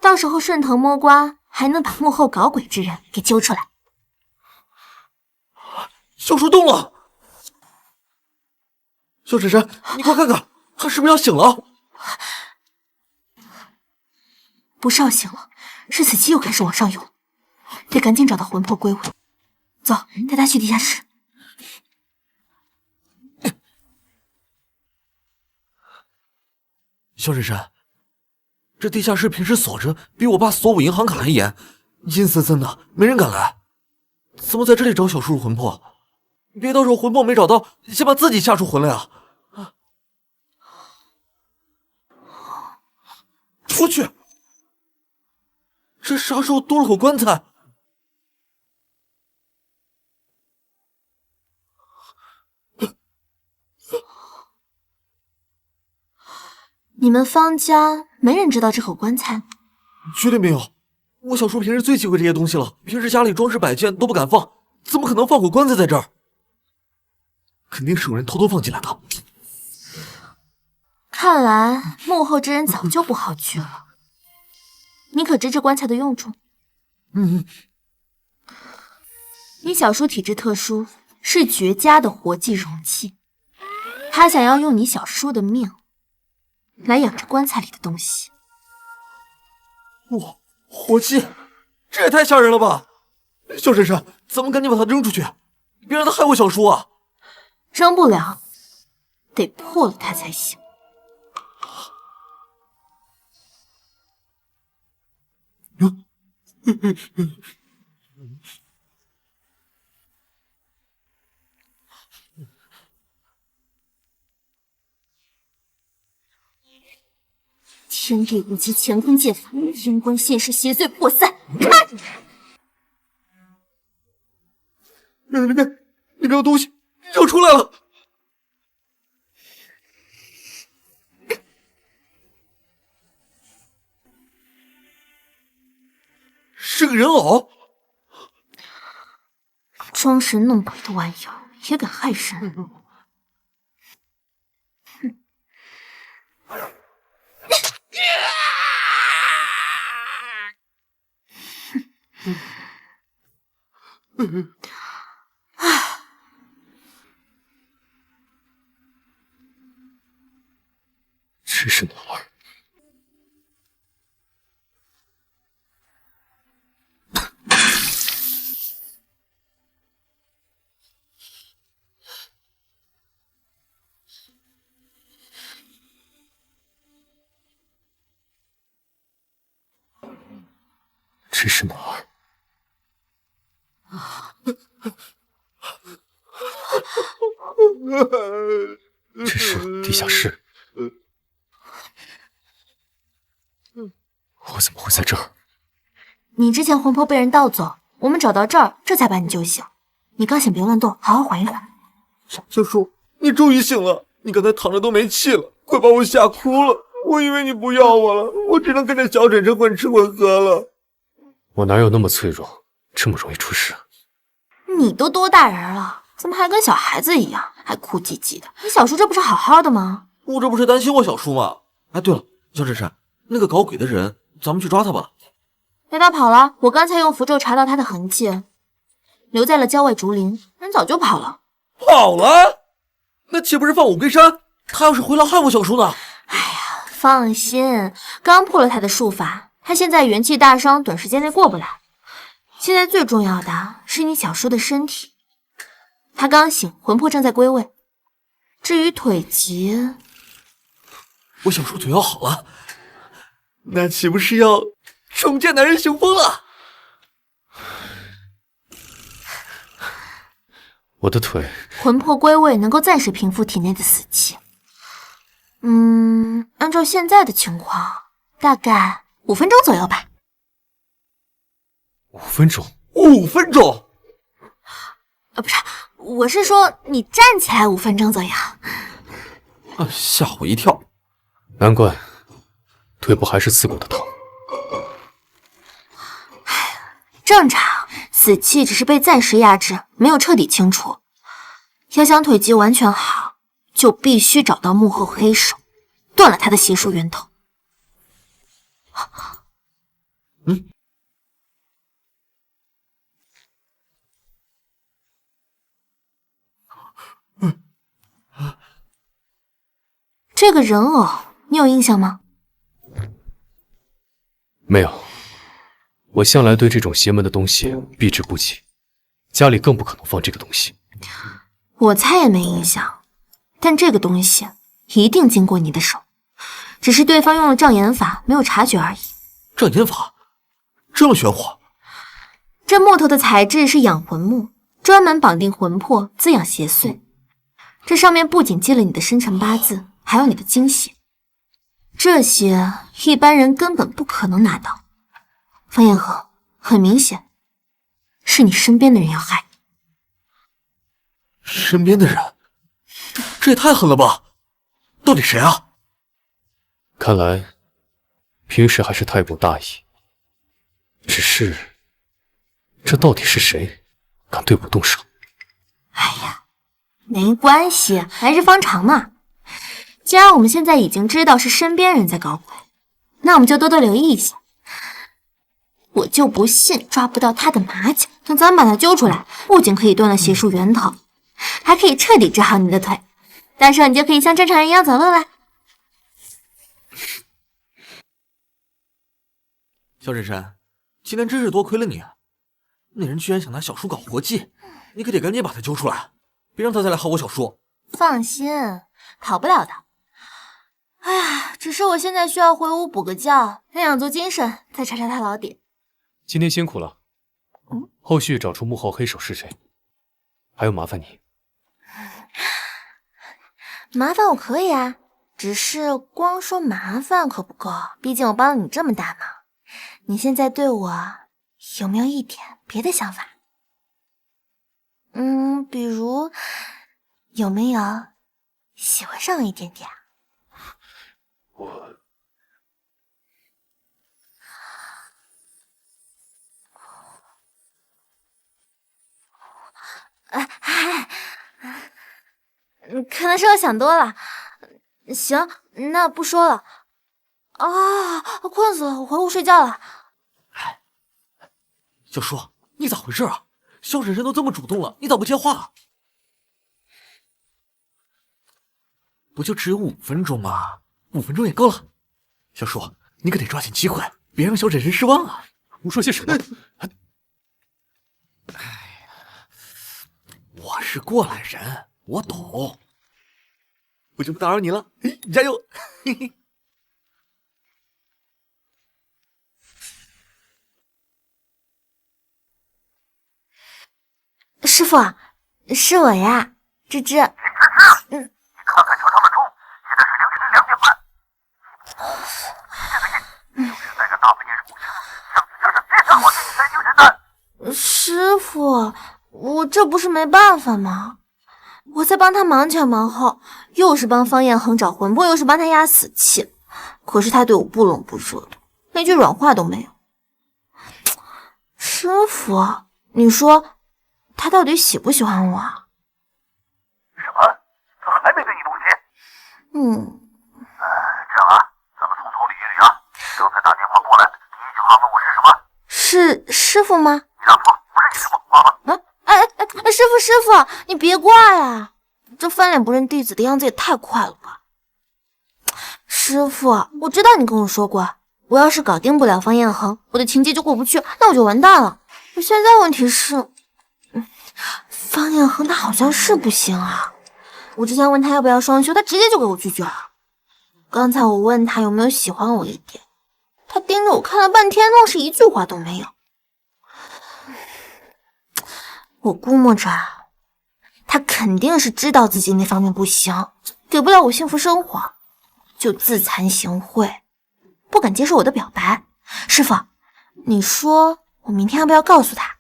到时候顺藤摸瓜，还能把幕后搞鬼之人给揪出来。小叔动了，小婶婶，你快看看，他是不是要醒了？不是要醒了，是死期又开始往上涌，得赶紧找到魂魄归位。走，带他去地下室。萧婶婶，这地下室平时锁着，比我爸锁我银行卡还严，阴森森的，没人敢来。怎么在这里找小叔叔魂魄？别到时候魂魄没找到，先把自己吓出魂来啊！出去！这啥时候多了口棺材？你们方家没人知道这口棺材？绝对没有。我小叔平时最忌讳这些东西了，平时家里装饰摆件都不敢放，怎么可能放口棺材在这儿？肯定是有人偷偷放进来的。看来幕后之人早就布好局了。你可知这棺材的用处？你小叔体质特殊，是绝佳的活祭容器。他想要用你小叔的命来养着棺材里的东西。哇，活祭，这也太吓人了吧！萧婶婶，咱们赶紧把它扔出去，别让他害我小叔啊！扔不了，得破了它才行。天地无极，乾坤借法，阴光现世，邪祟破散。看，里面有东西又出来了。是个人偶，装神弄鬼的玩意儿也敢害人！这是哪儿？这是哪儿？这是地下室。我怎么会在这儿？你之前魂魄被人盗走，我们找到这儿，这才把你救醒。你刚醒别乱动，好好缓一缓。小叔，你终于醒了！你刚才躺着都没气了，快把我吓哭了。我以为你不要我了，我只能跟着小婶婶混吃混喝了。我哪有那么脆弱，这么容易出事？你都多大人了，怎么还跟小孩子一样，还哭唧唧的？你小叔这不是好好的吗？我这不是担心我小叔吗？哎，对了，小婶婶，那个搞鬼的人，咱们去抓他吧。被他跑了，我刚才用符咒查到他的痕迹，留在了郊外竹林，人早就跑了。跑了？那岂不是放虎归山？他要是回来害我小叔呢？哎呀，放心，刚破了他的术法，他现在元气大伤，短时间内过不来。现在最重要的是你小叔的身体，他刚醒，魂魄正在归位。至于腿疾，我小叔腿要好了，那岂不是要重见男人雄风了？我的腿，魂魄归位能够暂时平复体内的死气。按照现在的情况，大概5分钟左右吧。5分钟？5分钟？不是，我是说你站起来5分钟左右。吓我一跳。难怪腿部还是刺骨的疼。正常，死气只是被暂时压制，没有彻底清除。要想腿疾完全好，就必须找到幕后黑手，断了他的邪术源头。这个人偶你有印象吗？没有，我向来对这种邪门的东西避之不及，家里更不可能放这个东西。我猜也没印象，但这个东西一定经过你的手，只是对方用了障眼法，没有察觉而已。障眼法这么玄乎？这木头的材质是养魂木，专门绑定魂魄，滋养邪祟。这上面不仅记了你的生辰八字，还有你的精血，这些一般人根本不可能拿到。方彦恒，很明显，是你身边的人要害你。身边的人？这也太狠了吧！到底谁啊？看来平时还是太过大意。只是，这到底是谁敢对我动手？哎呀，没关系，来日方长嘛。既然我们现在已经知道是身边人在搞鬼，那我们就多多留意一下。我就不信抓不到他的马脚。等咱们把他揪出来，不仅可以断了邪术源头，还可以彻底治好你的腿。到时候你就可以像正常人一样走路了。萧婶婶，今天真是多亏了你啊！那人居然想拿小叔搞活计，你可得赶紧把他揪出来，别让他再来薅我小叔。放心，跑不了的。哎呀，只是我现在需要回屋补个觉，养养足精神，再查查他老底。今天辛苦了。后续找出幕后黑手是谁，还要麻烦你。麻烦我可以啊，只是光说麻烦可不够，毕竟我帮了你这么大忙。你现在对我有没有一点别的想法？比如有没有喜欢上我一点点？我可能是我想多了。行，那不说了。啊，困死了，我回屋睡觉了。小叔，你咋回事啊？萧婶婶都这么主动了，你咋不接话？不就只有5分钟吗？5分钟也够了。小叔，你可得抓紧机会，别让萧婶婶失望啊！胡说些什么？哎呀，我是过来人，我懂。我就不打扰你了，加油！嘿嘿。师傅，是我呀，芝芝。你看看球场的钟，现在是凌晨2点半。这个夜，就是在这大半夜入室，想必就是别想我给你开精神丹。师傅，我这不是没办法吗？我在帮他忙前忙后，又是帮方彦恒找魂魄，又是帮他压死气，可是他对我不冷不热的，连句软话都没有。师傅，你说他到底喜不喜欢我啊？什么？他还没跟你动心？这样啊，咱们从头理一理啊。刚才打电话过来，第一句话问我是什么？是师傅吗？你让错，不是你师傅，妈妈。师傅，你别挂呀！这翻脸不认弟子的样子也太快了吧！师傅，我知道你跟我说过，我要是搞定不了方彦恒，我的情节就过不去，那我就完蛋了。现在问题是，方彦恒他好像是不行啊。我之前问他要不要双修，他直接就给我拒绝了。刚才我问他有没有喜欢我一点，他盯着我看了半天，愣是一句话都没有。我估摸着，他肯定是知道自己那方面不行，给不了我幸福生活，就自惭形秽，不敢接受我的表白。师傅，你说我明天要不要告诉他，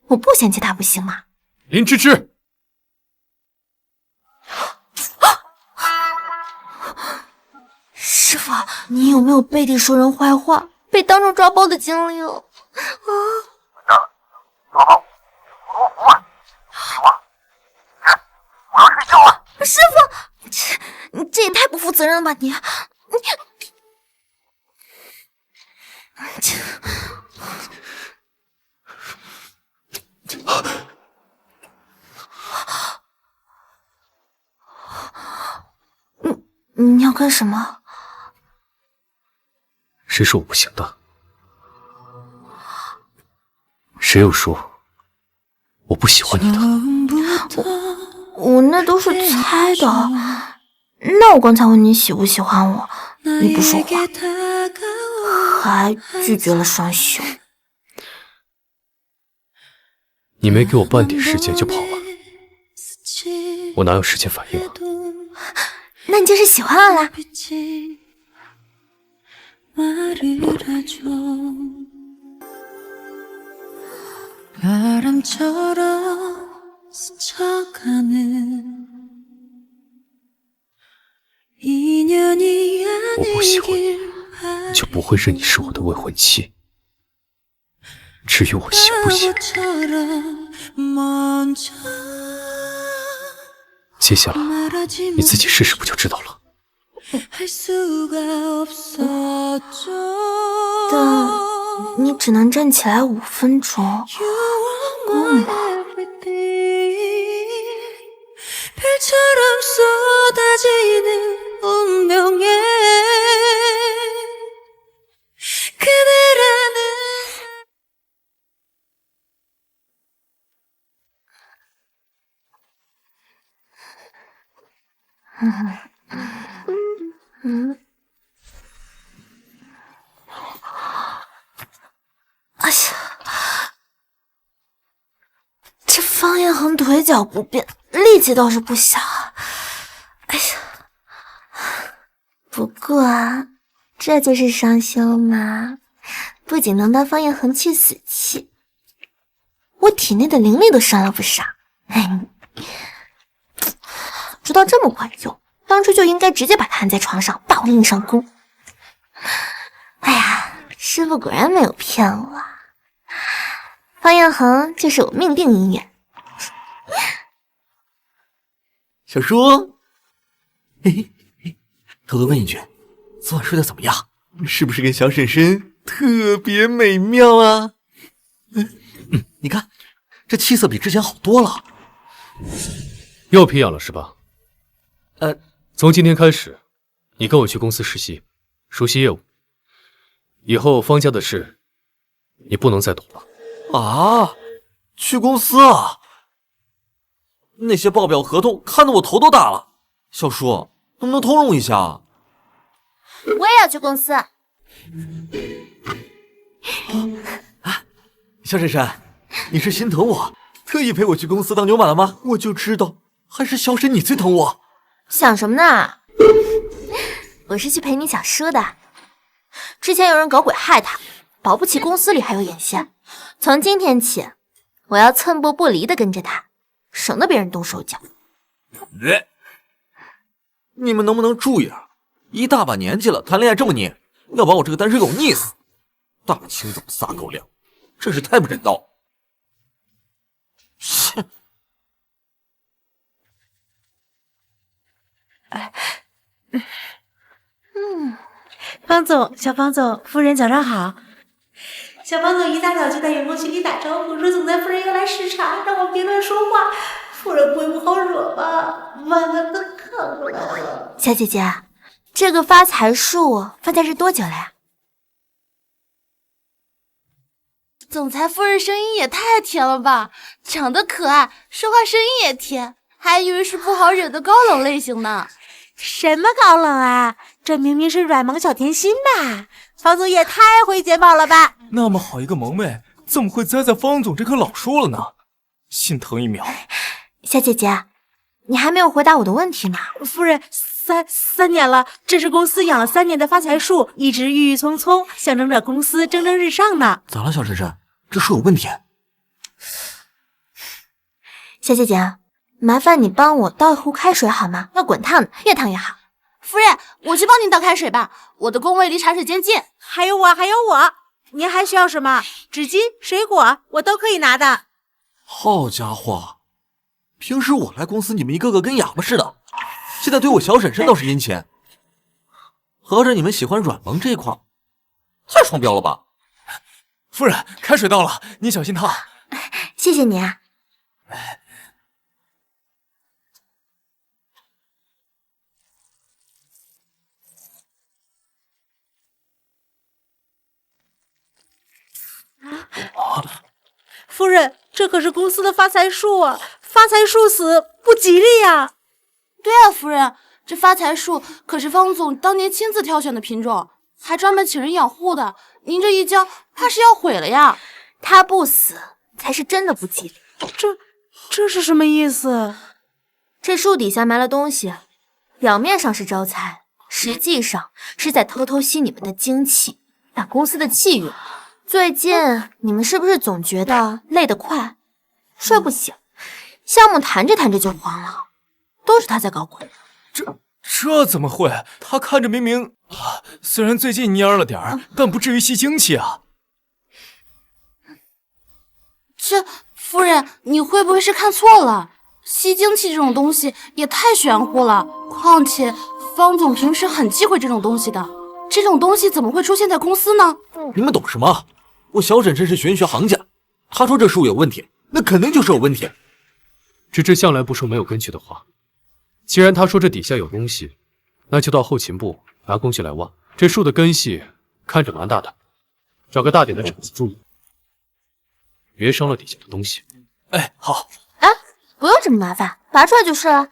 我不嫌弃他不行吗？林芝芝，师傅，你有没有背地说人坏话，被当众抓包的经历了？老鸨，我不问，听话。我要睡觉了。师傅，这也太不负责任了吧你！你要干什么？谁说我不行的？谁又说我不喜欢你的？我那都是猜的。那我刚才问你喜不喜欢我，你不说话，还拒绝了双休。你没给我半点时间就跑了，我哪有时间反应啊？那你就是喜欢了啦。我不喜欢你，就不会认你是我的未婚妻。至于我行不行，接下来你自己试试不就知道了。但你只能站起来5分钟，够吗？哎呀，这方彦恒腿脚不便，力气倒是不小。哎呀，不过啊，这就是双休吗？不仅能帮方彦恒去死气，我体内的灵力都升了不少。知道这么管用，当初就应该直接把他按在床上，把我令上宫。哎呀，师傅果然没有骗我，方彦恒就是我命定姻缘。小叔，嘿嘿，偷偷问一句，昨晚睡得怎么样？是不是跟小婶婶特别美妙啊？你看，这气色比之前好多了。又皮痒了是吧？从今天开始，你跟我去公司实习，熟悉业务。以后方家的事，你不能再懂了。啊，去公司啊？那些报表合同看得我头都大了。小叔，能不能通融一下啊？我也要去公司。小婶婶，你是心疼我，特意陪我去公司当牛马了吗？我就知道，还是小婶你最疼我。想什么呢？我是去陪你小叔的。之前有人搞鬼害他，保不齐公司里还有眼线。从今天起，我要寸步不离的跟着他，省得别人动手脚。你们能不能注意啊？一大把年纪了，谈恋爱这么黏，要把我这个单身狗腻死！大清早撒狗粮，真是太不人道。切！方总，小方总，夫人早上好。小方总一大早就在员工群里打招呼，说总裁夫人要来视察，让我别乱说话。夫人不会不好惹吧？晚了都看过来了。小姐姐，这个发财树发在这多久了呀？总裁夫人声音也太甜了吧，长得可爱，说话声音也甜，还以为是不好惹的高冷类型呢。什么高冷啊？这明明是软萌小甜心吧？方总也太会捡宝了吧！那么好一个萌妹，怎么会栽在方总这棵老树了呢？心疼一秒。小姐姐，你还没有回答我的问题呢。夫人，三年了，这是公司养了3年的发财树，一直郁郁葱葱，象征着公司蒸蒸日上呢。咋了，小婶婶？这树有问题？小姐姐，麻烦你帮我倒一壶开水好吗？要滚烫的，越烫越好。夫人，我去帮您倒开水吧，我的工位离茶水间近。还有我，您还需要什么？纸巾、水果，我都可以拿的。好家伙，平时我来公司，你们一个个跟哑巴似的，现在对我小婶婶倒是殷勤。合着你们喜欢软萌这一块，太双标了吧？夫人，开水到了，您小心烫。谢谢你啊。夫人，这可是公司的发财树啊！发财树死不吉利呀！对啊，夫人，这发财树可是方总当年亲自挑选的品种，还专门请人养护的。您这一浇，怕是要毁了呀！他不死才是真的不吉利。这是什么意思？这树底下埋了东西，表面上是招财，实际上是在偷偷吸你们的精气，把公司的气运。最近你们是不是总觉得累得快，睡不醒，项目谈着谈着就黄了？都是他在搞鬼。这怎么会？他看着明明虽然最近蔫了点儿，但不至于吸精气啊。这夫人，你会不会是看错了？吸精气这种东西也太玄乎了，况且方总平时很忌讳这种东西的，这种东西怎么会出现在公司呢？你们懂什么？我小婶婶是玄学行家，她说这树有问题，那肯定就是有问题。芝芝向来不说没有根据的话，既然他说这底下有东西，那就到后勤部拿工具来挖。这树的根系看着蛮大的，找个大点的铲子注意，别伤了底下的东西。哎，好。哎，不用这么麻烦，拔出来就是了。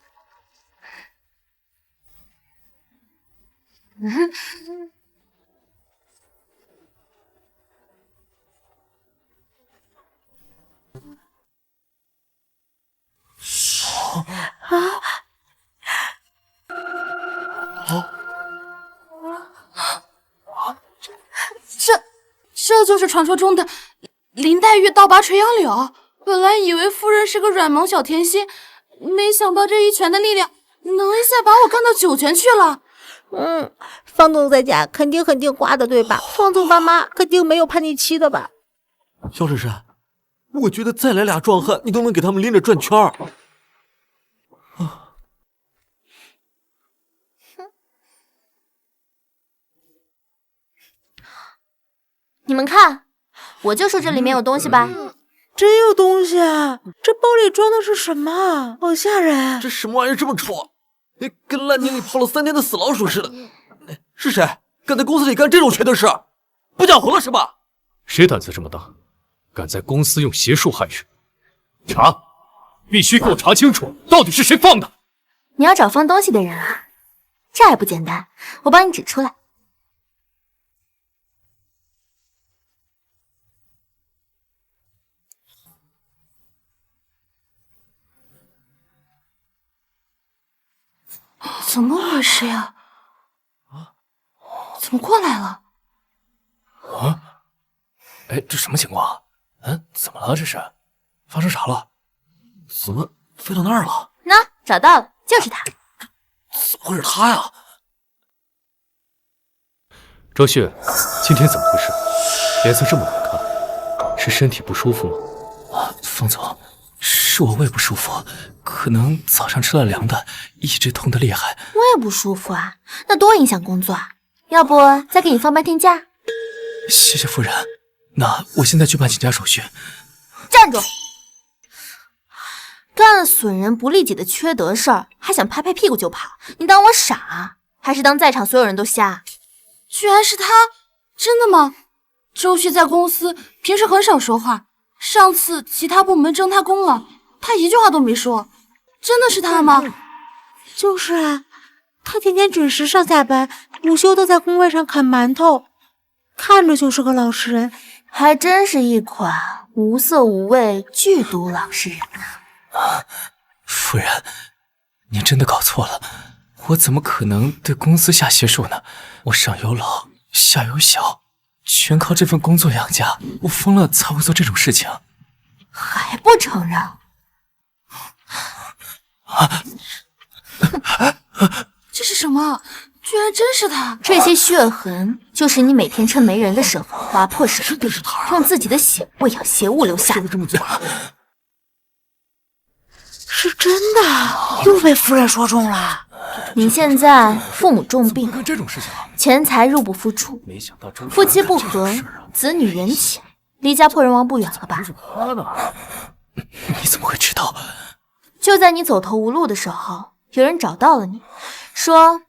这就是传说中的林黛玉倒拔垂杨柳。本来以为夫人是个软萌小甜心，没想到这一拳的力量能一下把我干到9拳去了。方总在家肯定很听话的，对吧？方总爸妈肯定没有叛逆期的吧？小婶婶，我觉得再来俩壮汉，你都能给他们拎着转圈儿。你们看，我就说这里面有东西吧。真有东西啊！这包里装的是什么？好吓人！这什么玩意儿这么臭？跟烂泥里泡了3天的死老鼠似的。是谁敢在公司里干这种缺德事？不讲活了是吧？谁胆子这么大，敢在公司用邪术害人？查，必须给我查清楚，到底是谁放的！你要找放东西的人啊？这还不简单，我帮你指出来。怎么回事呀？怎么过来了？哎，这什么情况？怎么了？这是发生啥了？怎么飞到那儿了？那找到了，就是他。怎么会是他呀？周旭，今天怎么回事？脸色这么难看，是身体不舒服吗？方总，是我胃不舒服，可能早上吃了凉的，一直痛得厉害。胃不舒服啊？那多影响工作啊！要不再给你放半天假？谢谢夫人，那我现在去办请假手续。站住！干了损人不利己的缺德事儿，还想拍拍屁股就跑？你当我傻啊？还是当在场所有人都瞎？居然是他！真的吗？周旭在公司平时很少说话，上次其他部门征他功了，他一句话都没说。真的是他吗？就是啊，他天天准时上下班，午休都在工位上啃馒头，看着就是个老实人，还真是一款无色无味剧毒老实人啊！夫人，您真的搞错了，我怎么可能对公司下邪术呢？我上有老，下有小，全靠这份工作养家，我疯了才会做这种事情。还不承认？这是什么？居然真是他！这些血痕就是你每天趁没人的时候划破手，真的是他，用自己的血喂养邪物留下的。这么嘴？是真的，又被夫人说中了。你现在父母重病，干这种事情啊！钱财入不敷出，没想到夫妻不和，子女缘浅，离家破人亡不远了吧？他呢？你怎么会知道？就在你走投无路的时候，有人找到了你，说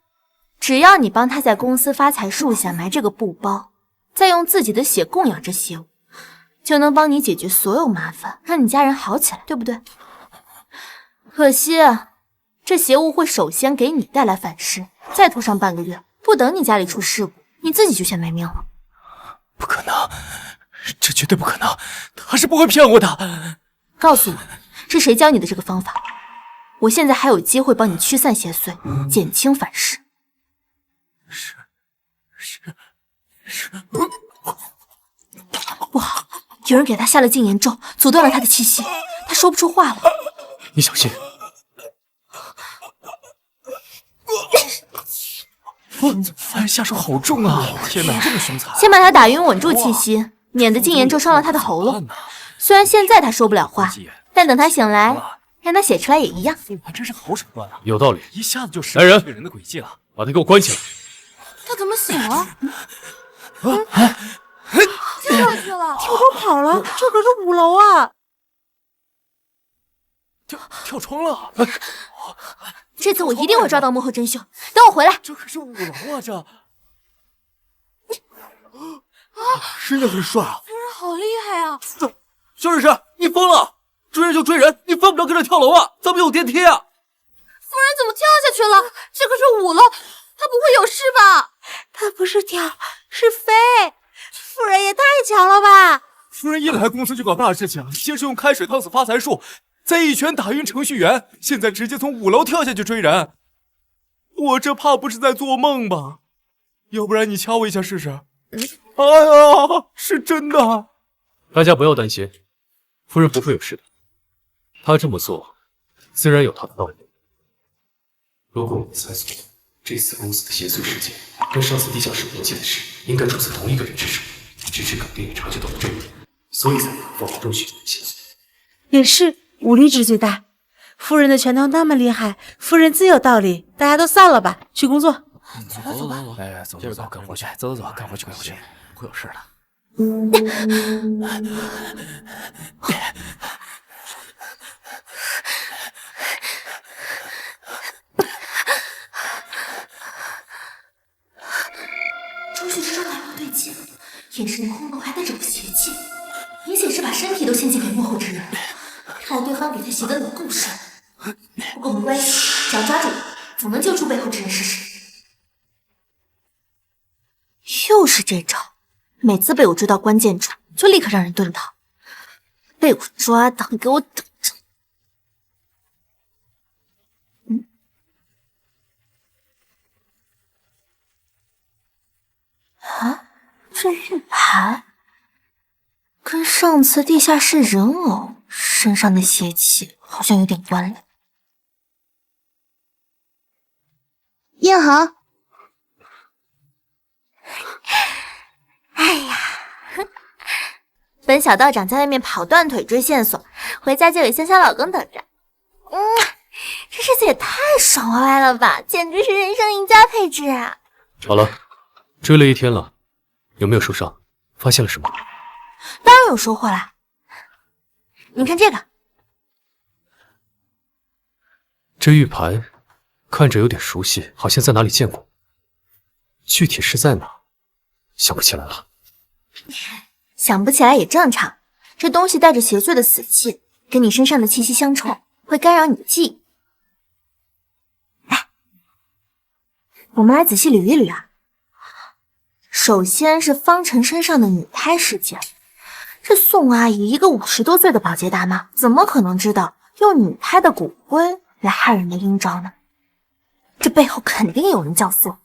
只要你帮他在公司发财树下埋这个布包，再用自己的血供养这邪物，就能帮你解决所有麻烦，让你家人好起来，对不对？可惜这邪物会首先给你带来反噬，再拖上半个月，不等你家里出事故，你自己就先没命了。不可能，这绝对不可能，他是不会骗我的。告诉我，是谁教你的这个方法？我现在还有机会帮你驱散邪祟，减轻反噬。是，不好，有人给他下了禁言咒，阻断了他的气息，他说不出话了。你小心。凡人下手好重啊！天哪，这么凶残！先把他打晕，稳住气息，免得禁言咒伤了他的喉咙。虽然现在他说不了话，但等他醒来，让他写出来也一样。还真是好手段啊！有道理，一下子就识来人，这个人的诡计了。把他给我关起来。他怎么醒了？跳上去了，跳窗跑了，这可是5楼啊！跳窗了！这次我一定会抓到幕后真凶。等我回来。这可是5楼啊！这真的很帅啊！夫人好厉害啊！肖婶婶，你疯了！追人就追人，你犯不着跟着跳楼啊！咱们有电梯啊！夫人怎么跳下去了？这可是5楼，她不会有事吧？他不是跳，是飞。夫人也太强了吧！夫人一来公司就搞大事情，先是用开水烫死发财树，再一拳打晕程序员，现在直接从5楼跳下去追人。我这怕不是在做梦吧？要不然你掐我一下试试？哎呀，是真的！大家不要担心，夫人不会有事的。她这么做，自然有她的道理。如果我们猜错，这次公司的邪祟事件跟上次地下室联系的事，应该出自同一个人之手。只是肯定也察觉到了这一点，所以才放火中许多邪祟。也是，武力值最大。夫人的拳头那么厉害，夫人自有道理。大家都散了吧，去工作。走吧。哎，走，赶回去，走，赶回去，不会有事的。周旭之说哪不对劲，眼神空洞，还带着股邪气，明显是把身体都献祭给幕后之人。看来对方给他洗的脑够深。不过没关系，只要抓住，总能救出背后之人是谁。又是这招，每次被我追到关键处，就立刻让人遁逃。被我抓到，给我等着！啊，这玉盘跟上次地下室人偶身上的邪气好像有点关联。燕航，哎呀，本小道长在外面跑断腿追线索，回家就有香香老公等着。这日子也太爽歪了吧，简直是人生赢家配置啊！好了，追了一天了，有没有受伤？发现了什么？当然有收获啦。你看这个，这玉盘看着有点熟悉，好像在哪里见过，具体是在哪？想不起来了。想不起来也正常，这东西带着邪祟的死气，跟你身上的气息相冲，会干扰你的记忆。来，我们来仔细捋一捋啊。首先是方辰身上的女胎事件，这宋阿姨一个50多岁的保洁大妈，怎么可能知道用女胎的骨灰来害人的阴招呢？这背后肯定有人教唆，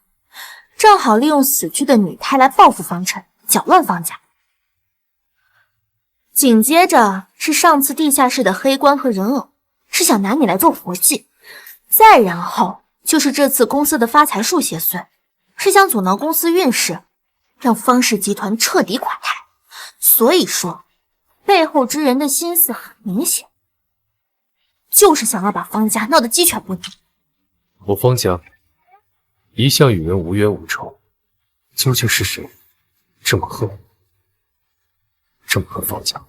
正好利用死去的女胎来报复方辰，搅乱方家。紧接着是上次地下室的黑棺和人偶，是想拿你来做活祭。再然后就是这次公司的发财树邪祟，是想阻挠公司运势，让方氏集团彻底垮台。所以说，背后之人的心思很明显，就是想要把方家闹得鸡犬不宁。我方家一向与人无冤无仇，究竟是谁这么恨我，这么恨方家？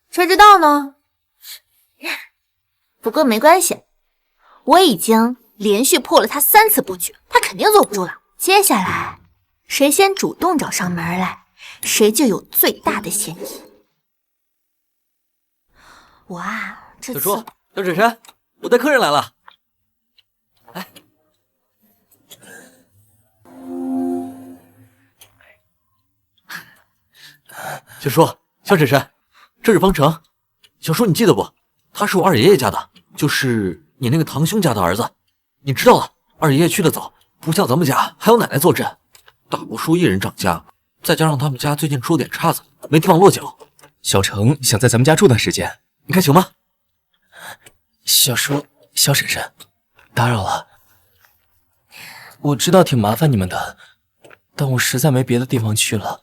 谁知道呢？不过没关系，我已经连续破了他3次布局，他肯定坐不住了。接下来，谁先主动找上门来，谁就有最大的嫌疑。我啊，这次小叔，小婶婶，我带客人来了。小叔，小婶婶，这是方成。小叔，你记得不？他是我二爷爷家的，就是你那个堂兄家的儿子。你知道了，二爷爷去得早，不像咱们家还有奶奶坐镇，大伯叔一人掌家，再加上他们家最近出了点岔子，没地方落脚。小程想在咱们家住段时间，你看行吗？小叔、小婶婶，打扰了。我知道挺麻烦你们的，但我实在没别的地方去了。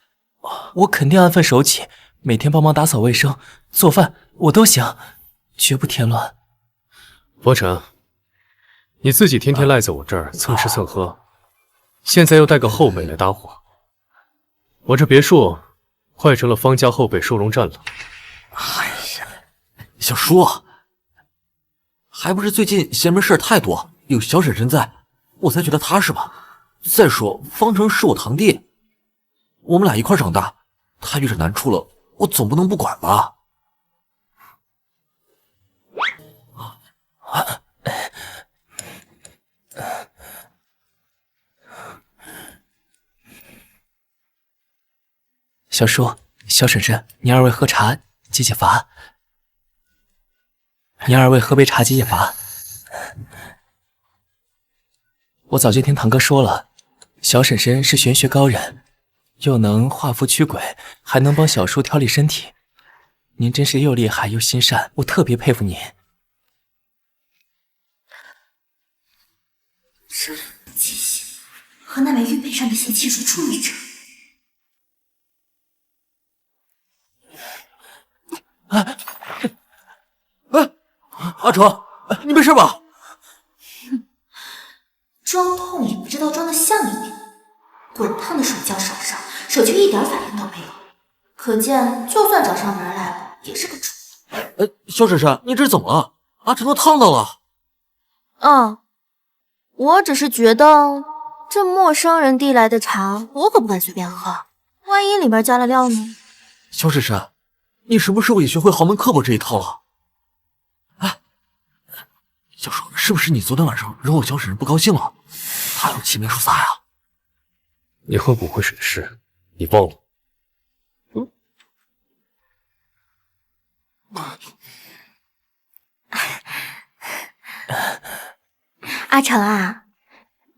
我肯定安分守己，每天帮忙打扫卫生、做饭，我都行，绝不添乱。伯承，你自己天天赖在我这儿蹭吃蹭喝，现在又带个后辈来搭伙，我这别墅快成了方家后辈收容站了。哎呀，小叔，还不是最近闲门事儿太多，有小婶婶在，我才觉得踏实吧。再说方成是我堂弟，我们俩一块长大，他遇着难处了，我总不能不管吧。小叔、小婶婶，你二位喝茶解解乏。你二位喝杯茶解解乏。我早就听堂哥说了，小婶婶是玄学高人，又能化符驱鬼，还能帮小叔调理身体。您真是又厉害又心善，我特别佩服您。这气息和那枚玉佩上的邪气如出一辙。阿成，你没事吧？装痛也不知道装的像一点，滚烫的手交手上，手却一点反应都没有，可见就算找上门来了，也是个主。小婶婶，你这是怎么了？阿成都烫到了。我只是觉得这陌生人递来的茶，我可不敢随便喝，万一里边加了料呢？小婶婶，你什么时候也学会豪门刻薄这一套了？哎，小叔，是不是你昨天晚上惹我小婶婶不高兴了？她有气没处撒呀？你喝骨灰水的事，你忘了？阿成啊，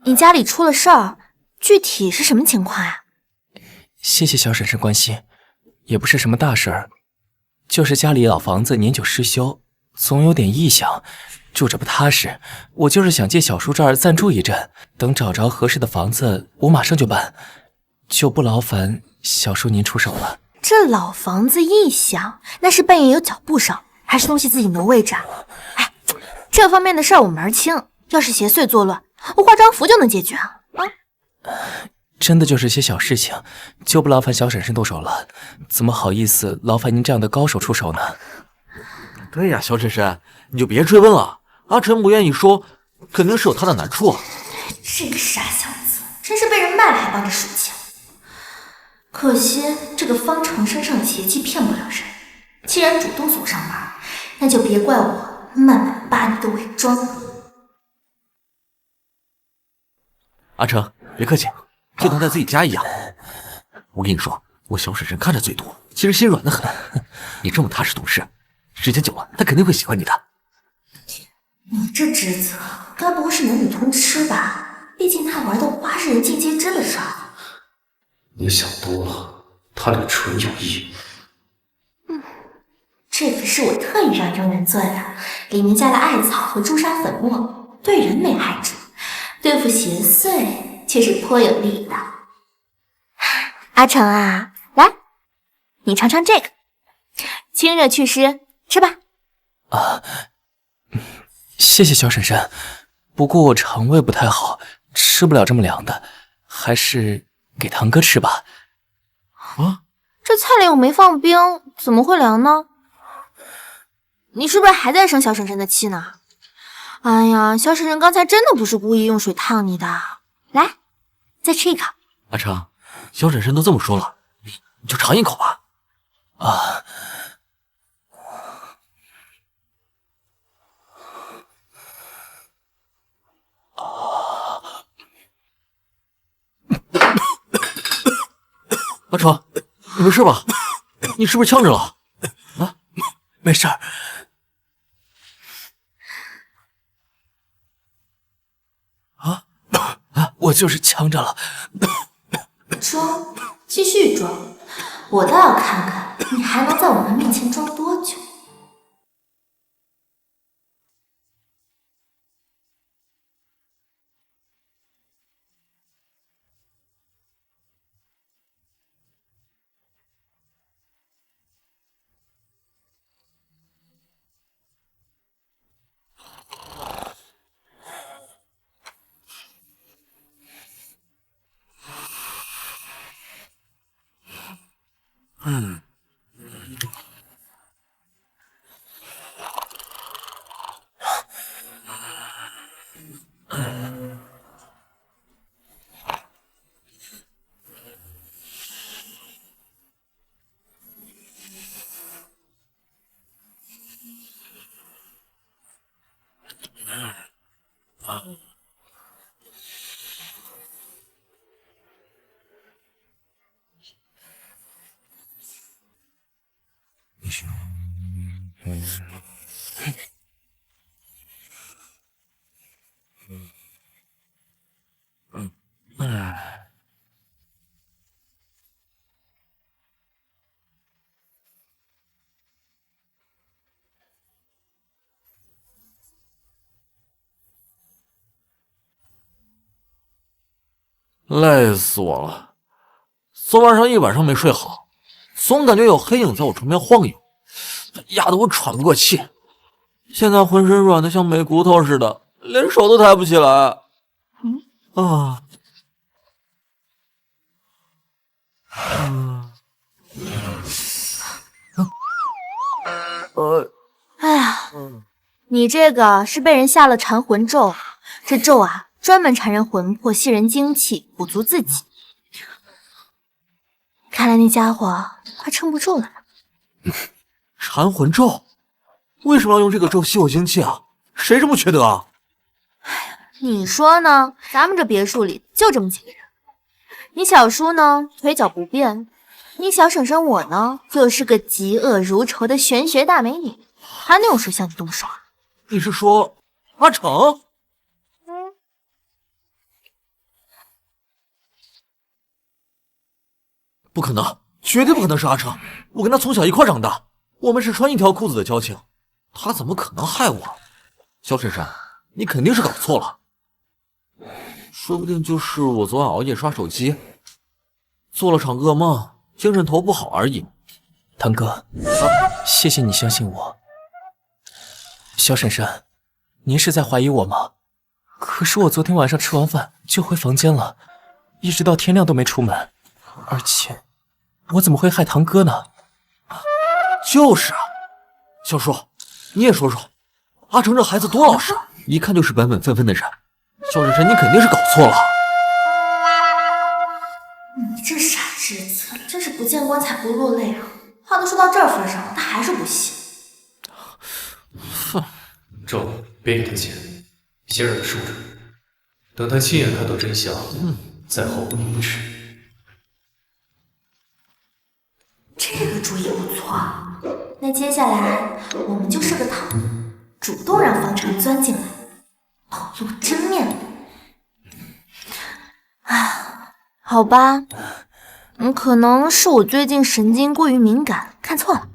你家里出了事儿，具体是什么情况呀？谢谢小婶婶关心，也不是什么大事儿，就是家里老房子年久失修，总有点异响，住着不踏实。我就是想借小叔这儿暂住一阵，等找着合适的房子，我马上就搬，就不劳烦小叔您出手了。这老房子异响，那是半夜有脚步声，还是东西自己挪位置啊？哎，这方面的事儿我门儿清，要是邪祟作乱，我化妆符就能解决啊！真的就是些小事情，就不劳烦小婶婶动手了。怎么好意思劳烦您这样的高手出手呢？对呀，小婶婶，你就别追问了。阿成不愿意说，肯定是有他的难处啊。这个傻小子，真是被人卖了还帮着数钱。可惜这个方程身上的邪气骗不了人，既然主动送上门，那就别怪我慢慢扒你的伪装了。阿成，别客气，就当在自己家一样。我跟你说，我小婶婶看着嘴毒，其实心软的很。你这么踏实懂事，时间久了，她肯定会喜欢你的。你这侄子该不会是男女通吃吧？毕竟他玩的花是人尽皆知的事儿。你想多了，他俩纯友谊。这可是我特意让佣人做的，里面加了艾草和朱砂粉末，对人没害处，对付邪祟却是颇有力的。阿成啊，来，你尝尝这个，清热祛湿，吃吧。谢谢小婶婶，不过我肠胃不太好，吃不了这么凉的，还是给堂哥吃吧。这菜里又没放冰，怎么会凉呢？你是不是还在生小婶婶的气呢？哎呀，小婶婶刚才真的不是故意用水烫你的。来，再吃一口。阿成，小婶婶都这么说了，你就尝一口吧。阿成，你没事吧？你是不是呛着了？啊，没事儿。我就是呛着了。装，继续装，我倒要看看你还能在我们面前装多久。累死我了！昨晚上一晚上没睡好，总感觉有黑影在我床边晃悠，压得我喘不过气。现在浑身软得像没骨头似的，连手都抬不起来。哎呀，你这个是被人下了缠魂咒，这咒啊，专门缠人魂魄，吸人精气，补足自己。看来那家伙快撑不住了。缠魂咒？为什么要用这个咒吸我精气啊？谁这么缺德啊？你说呢？咱们这别墅里就这么几个人。你小叔呢，腿脚不便；你小婶婶我呢，又是个嫉恶如仇的玄学大美女，还能有谁像你动手啊？你是说阿成？不可能，绝对不可能是阿成！我跟他从小一块长大，我们是穿一条裤子的交情，他怎么可能害我？小婶婶，你肯定是搞错了，说不定就是我昨晚熬夜刷手机，做了场噩梦，精神头不好而已。堂哥，谢谢你相信我。小婶婶，您是在怀疑我吗？可是我昨天晚上吃完饭就回房间了，一直到天亮都没出门。而且，我怎么会害堂哥呢？就是啊，小叔，你也说说，阿成这孩子多老实，一看就是本本分分的人。小婶婶，你肯定是搞错了。你这傻侄子，真是不见棺材不落泪啊！话都说到这份上了，他还是不信。哼，周，别给他钱，先让他输着，等他亲眼看到真相，再后悔不迟。这个主意不错，那接下来我们就设个套，主动让方程钻进来，暴露真面目。好吧，可能是我最近神经过于敏感，看错了。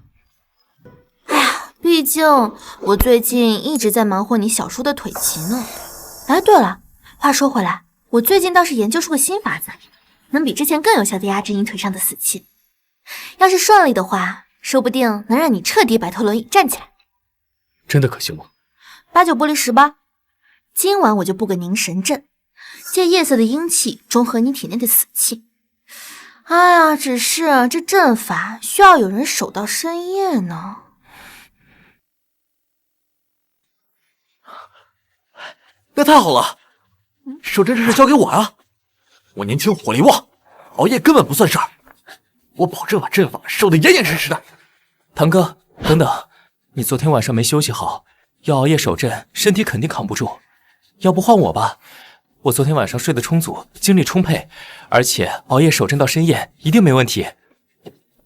哎呀，毕竟我最近一直在忙活你小叔的腿疾呢。哎，对了，话说回来，我最近倒是研究出个新法子，能比之前更有效的压制你腿上的死气。要是顺利的话，说不定能让你彻底摆脱轮椅站起来。真的可行吗？8九不离10吧。今晚我就布个凝神阵，借夜色的阴气中和你体内的死气。哎呀，只是这阵法需要有人守到深夜呢。那太好了，守阵这事交给我啊！我年轻火力旺，熬夜根本不算事儿。我保证把阵法守得严严实实的。堂哥，等等，你昨天晚上没休息好，要熬夜守阵，身体肯定扛不住。要不换我吧，我昨天晚上睡得充足，精力充沛，而且熬夜守阵到深夜一定没问题。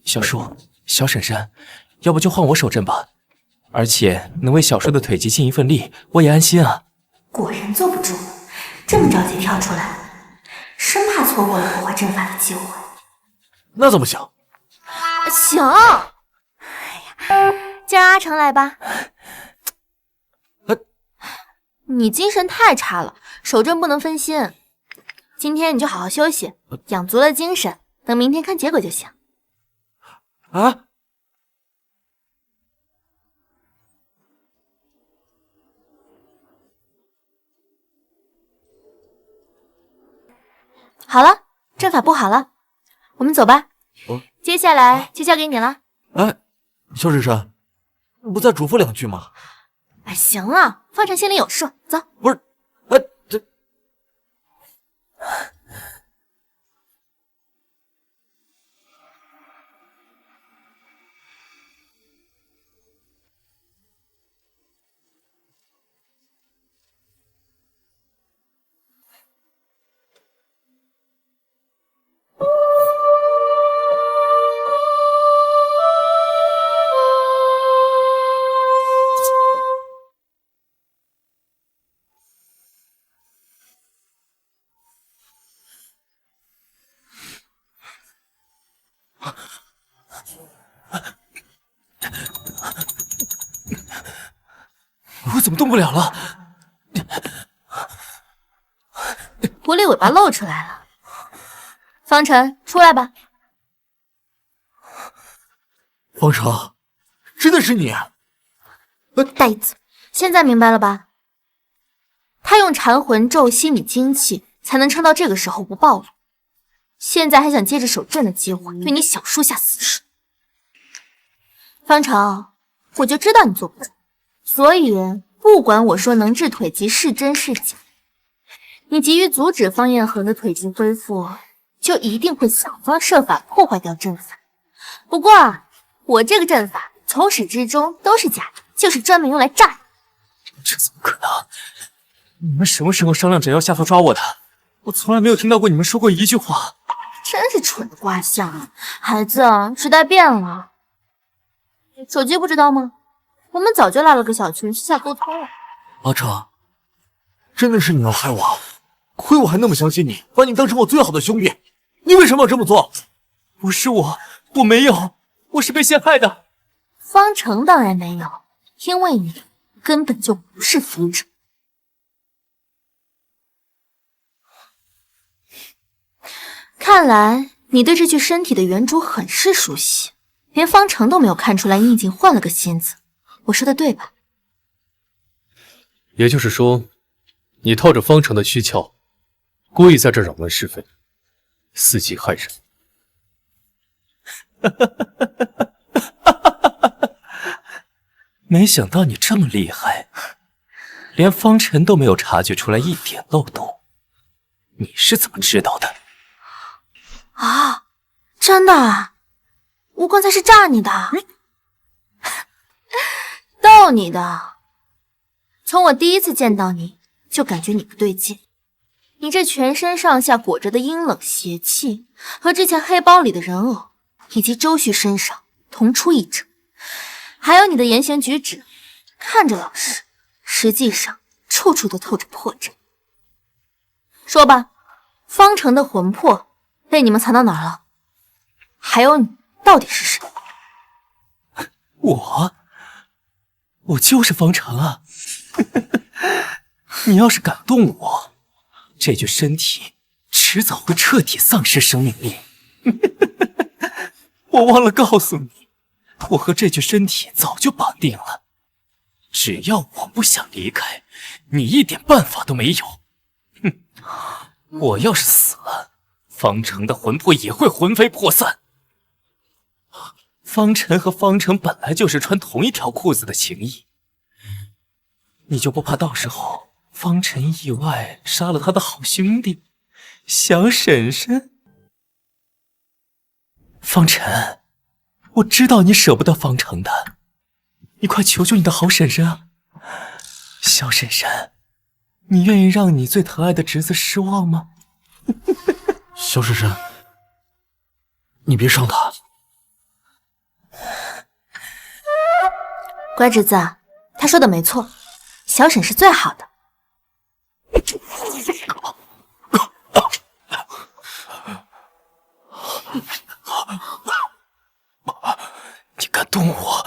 小叔，小婶婶，要不就换我守阵吧，而且能为小叔的腿疾尽一份力，我也安心啊。果然坐不住，这么着急跳出来，生怕错过了破坏阵法的机会。那怎么行？行。哎呀，就让阿成来吧。你精神太差了，守阵不能分心。今天你就好好休息，养足了精神，等明天看结果就行。啊？好了，阵法布好了，我们走吧。接下来就交给你了。哎，萧婶婶，不再嘱咐2句吗？哎，行了，方辰心里有数，走。不是，哎，这我怎么动不了了？狐狸尾巴露出来了。方辰，出来吧。方成，真的是你？呆子，现在明白了吧？他用缠魂咒吸你精气，才能撑到这个时候不暴露。现在还想借着守阵的机会对你小叔下死手。方成，我就知道你坐不住，所以不管我说能治腿疾是真是假，你急于阻止方彦恒的腿疾恢复，就一定会想方设法破坏掉阵法。不过我这个阵法从始至终都是假的，就是专门用来炸你。这怎么可能？你们什么时候商量着要下头抓我的？我从来没有听到过你们说过一句话。真是蠢的瓜相，孩子，时代变了。手机不知道吗？我们早就拉了个小群，私下沟通了。阿成，真的是你要害我，亏我还那么相信你，把你当成我最好的兄弟，你为什么要这么做？不是我没有，我是被陷害的。方程当然没有，因为你根本就不是方程。看来你对这具身体的原主很是熟悉，连方程都没有看出来你已经换了个心思。我说的对吧？也就是说，你套着方程的躯壳，故意在这扰乱是非，伺机害人。没想到你这么厉害，连方辰都没有察觉出来一点漏洞。你是怎么知道的？啊，真的啊？我刚才是诈你的，逗你的。从我第一次见到你，就感觉你不对劲。你这全身上下裹着的阴冷邪气，和之前黑包里的人偶，以及周旭身上同出一辙。还有你的言行举止，看着老实，实际上处处都透着破绽。说吧，方程的魂魄被你们藏到哪儿了？还有你到底是谁？我就是方程啊！你要是敢动我，这具身体迟早会彻底丧失生命力。我忘了告诉你，我和这具身体早就绑定了，只要我不想离开，你一点办法都没有。哼，我要是死了，方程的魂魄也会魂飞魄散。方辰和方程本来就是穿同一条裤子的情谊，你就不怕到时候方辰意外杀了他的好兄弟小婶婶？方辰，我知道你舍不得方程的，你快求求你的好婶婶啊！小婶婶，你愿意让你最疼爱的侄子失望吗？小婶婶，你别伤他。乖侄子，他说的没错，小沈是最好的。你敢动我？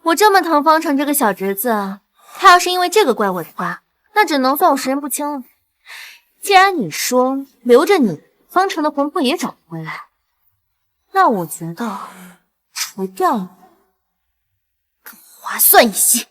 我这么疼方程这个小侄子，他要是因为这个怪我的话，那只能算我识人不清了。既然你说留着你，方程的魂魄也找不回来，那我觉得除掉你更划算一些。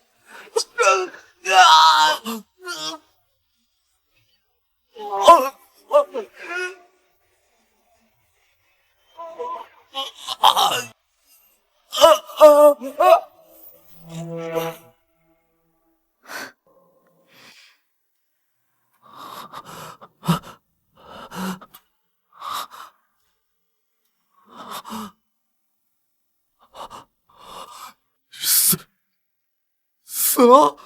死了？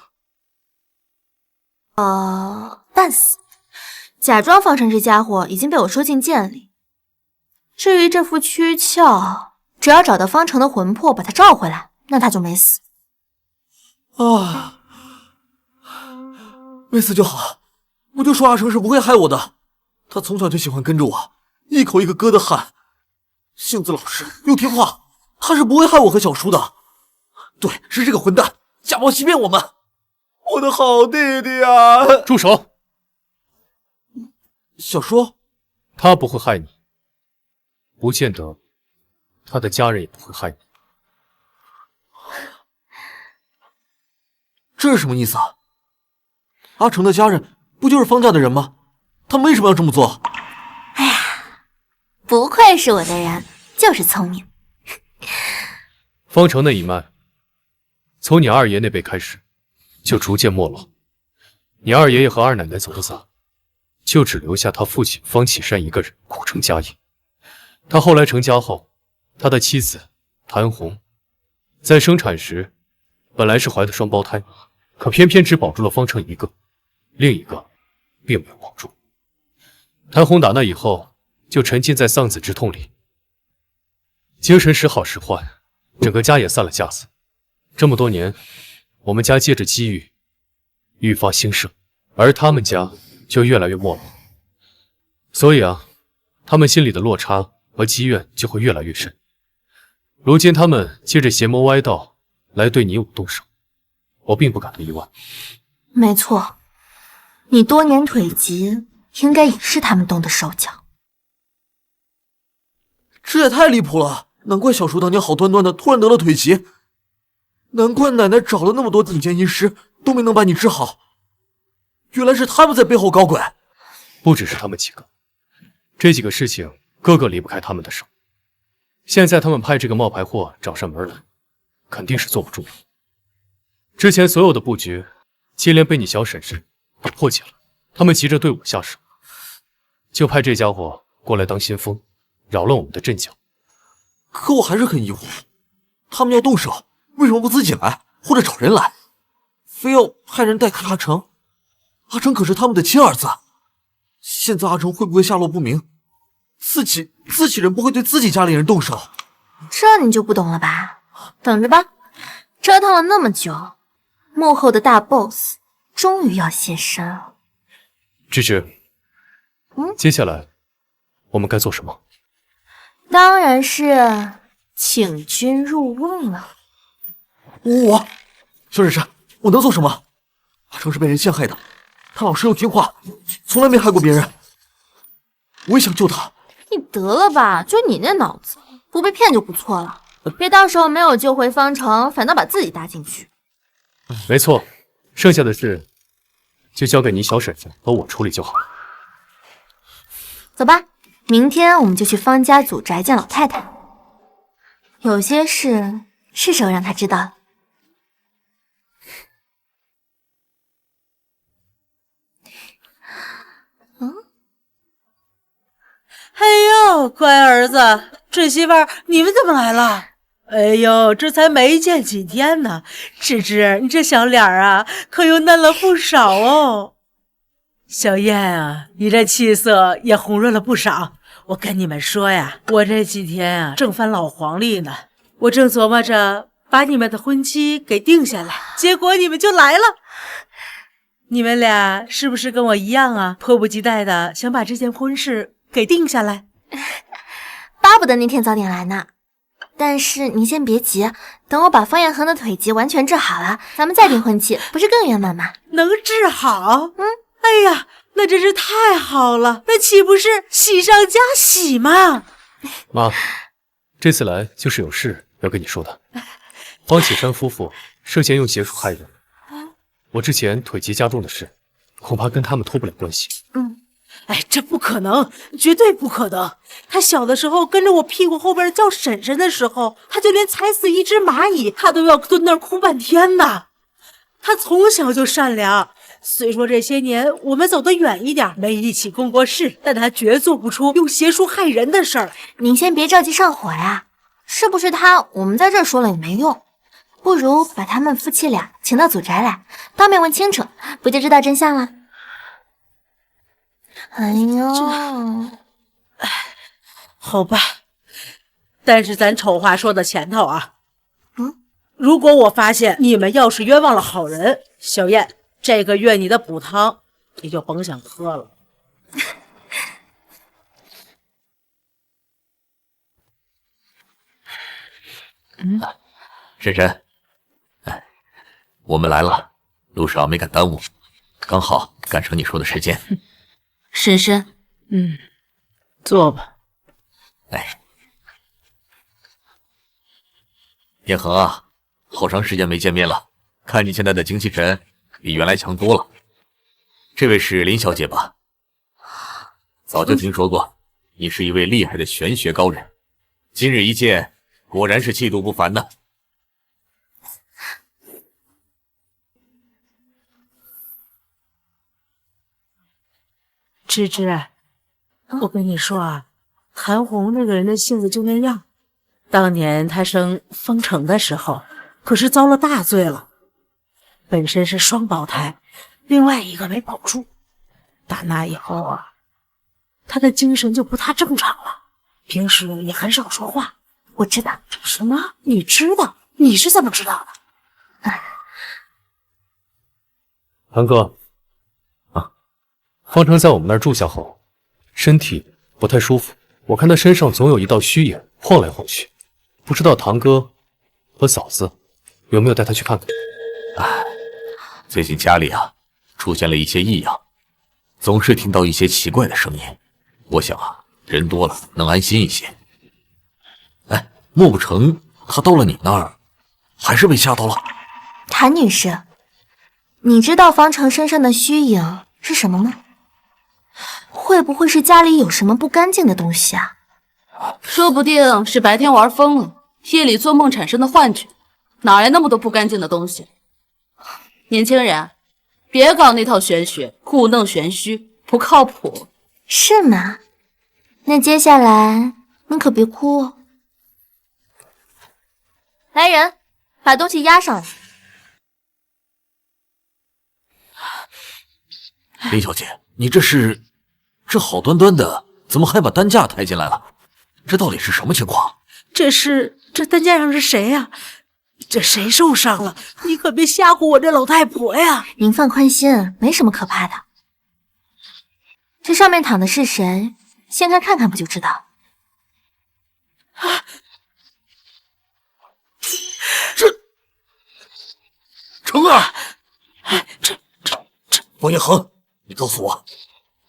半死。假装方程这家伙已经被我收进剑里。至于这副躯壳，只要找到方程的魂魄，把他召回来，那他就没死。啊，没死就好。我就说阿成是不会害我的，他从小就喜欢跟着我，一口一个哥的喊，性子老实又听话，他是不会害我和小叔的。对，是这个混蛋假冒欺骗我们，我的好弟弟啊！住手！小叔，他不会害你，不见得他的家人也不会害你。这是什么意思啊？阿成的家人不就是方家的人吗？他们为什么要这么做？哎呀，不愧是我的人，就是聪明。方城那一脉，从你二爷那辈开始，就逐渐没落。你二爷爷和二奶奶走了早，就只留下他父亲方启山一个人苦撑家业。他后来成家后，他的妻子谭红在生产时本来是怀的双胞胎，可偏偏只保住了方成一个，另一个并没有保住。谭红打那以后就沉浸在丧子之痛里，精神时好时坏，整个家也散了架子。这么多年，我们家借着机遇愈发兴盛，而他们家就越来越没落。所以啊，他们心里的落差和积怨就会越来越深。如今他们借着邪魔歪道来对你我动手，我并不感到意外。没错，你多年腿疾，应该也是他们动的手脚。这也太离谱了！难怪小叔当年好端端的突然得了腿疾，难怪奶奶找了那么多顶尖医师都没能把你治好。原来是他们在背后搞鬼。不只是他们几个，这几个事情个个离不开他们的手。现在他们派这个冒牌货找上门来，肯定是坐不住了。之前所有的布局，接连被你小婶婶给破解了，他们急着对我下手，就派这家伙过来当先锋，扰乱我们的阵脚。可我还是很疑惑，他们要动手，为什么不自己来，或者找人来，非要派人代替阿成？阿成可是他们的亲儿子，现在阿成会不会下落不明？自己人不会对自己家里人动手？这你就不懂了吧？等着吧，折腾了那么久，幕后的大 boss 终于要现身了。芝芝，接下来我们该做什么？当然是请君入瓮了。小婶婶，我能做什么？阿成是被人陷害的，他老实又听话，从来没害过别人。我也想救他。你得了吧，就你那脑子，不被骗就不错了，别到时候没有救回方程，反倒把自己搭进去。没错，剩下的事就交给你小婶婶和我处理就好了。走吧，明天我们就去方家祖宅见老太太。有些事是时候让她知道了。哎呦，乖儿子，这媳妇儿，你们怎么来了？哎呦，这才没见几天呢，芝芝，你这小脸啊，可又嫩了不少哦。小燕啊，你这气色也红润了不少。我跟你们说呀，我这几天啊，正翻老黄历呢，我正琢磨着把你们的婚期给定下来，结果你们就来了。你们俩是不是跟我一样啊？迫不及待的想把这件婚事给定下来？巴不得那天早点来呢。但是您先别急，等我把方彦恒的腿疾完全治好了，咱们再订婚期，不是更圆满吗？能治好？哎呀，那真是太好了，那岂不是喜上加喜吗？妈，这次来就是有事要跟你说的。方启山夫妇涉嫌用邪术害人，我之前腿疾加重的事，恐怕跟他们脱不了关系。哎，这不可能，绝对不可能！他小的时候跟着我屁股后边叫婶婶的时候，他就连踩死一只蚂蚁，他都要蹲那儿哭半天呢。他从小就善良，虽说这些年我们走得远一点，没一起共过事，但他绝做不出用邪术害人的事儿。您先别着急上火呀，是不是他？我们在这儿说了也没用，不如把他们夫妻俩请到祖宅来，当面问清楚，不就知道真相了？哎呦，好吧，但是咱丑话说到前头啊，如果我发现你们要是冤枉了好人，小燕，这个月你的补汤你就甭想喝了。婶婶，我们来了，路上没敢耽误，刚好赶上你说的时间。婶婶，坐吧。彦恒啊，好长时间没见面了，看你现在的精气神比原来强多了。这位是林小姐吧？早就听说过，你是一位厉害的玄学高人，今日一见，果然是气度不凡呢。芝芝，我跟你说啊，韩红那个人的性子就那样。当年她生方成的时候，可是遭了大罪了。本身是双胞胎，另外一个没保住。打那以后啊，她的精神就不太正常了，平时也很少说话。我知道。什么？你知道？你是怎么知道的？韩哥，方成在我们那儿住下后，身体不太舒服，我看他身上总有一道虚影晃来晃去，不知道堂哥和嫂子有没有带他去看看？最近家里啊出现了一些异样，总是听到一些奇怪的声音。我想啊，人多了能安心一些。莫不成他到了你那儿，还是被吓到了？谭女士，你知道方成身上的虚影是什么吗？会不会是家里有什么不干净的东西啊？说不定是白天玩疯了，夜里做梦产生的幻觉，哪来那么多不干净的东西？年轻人，别搞那套玄学，故弄玄虚，不靠谱。是吗？那接下来你可别哭哦。来人，把东西押上来。林小姐，你这好端端的，怎么还把担架抬进来了？这到底是什么情况？这担架上是谁呀？这谁受伤了？你可别吓唬我这老太婆呀！您放宽心，没什么可怕的。这上面躺的是谁？掀开看看不就知道。成儿，王彦恒，你告诉我，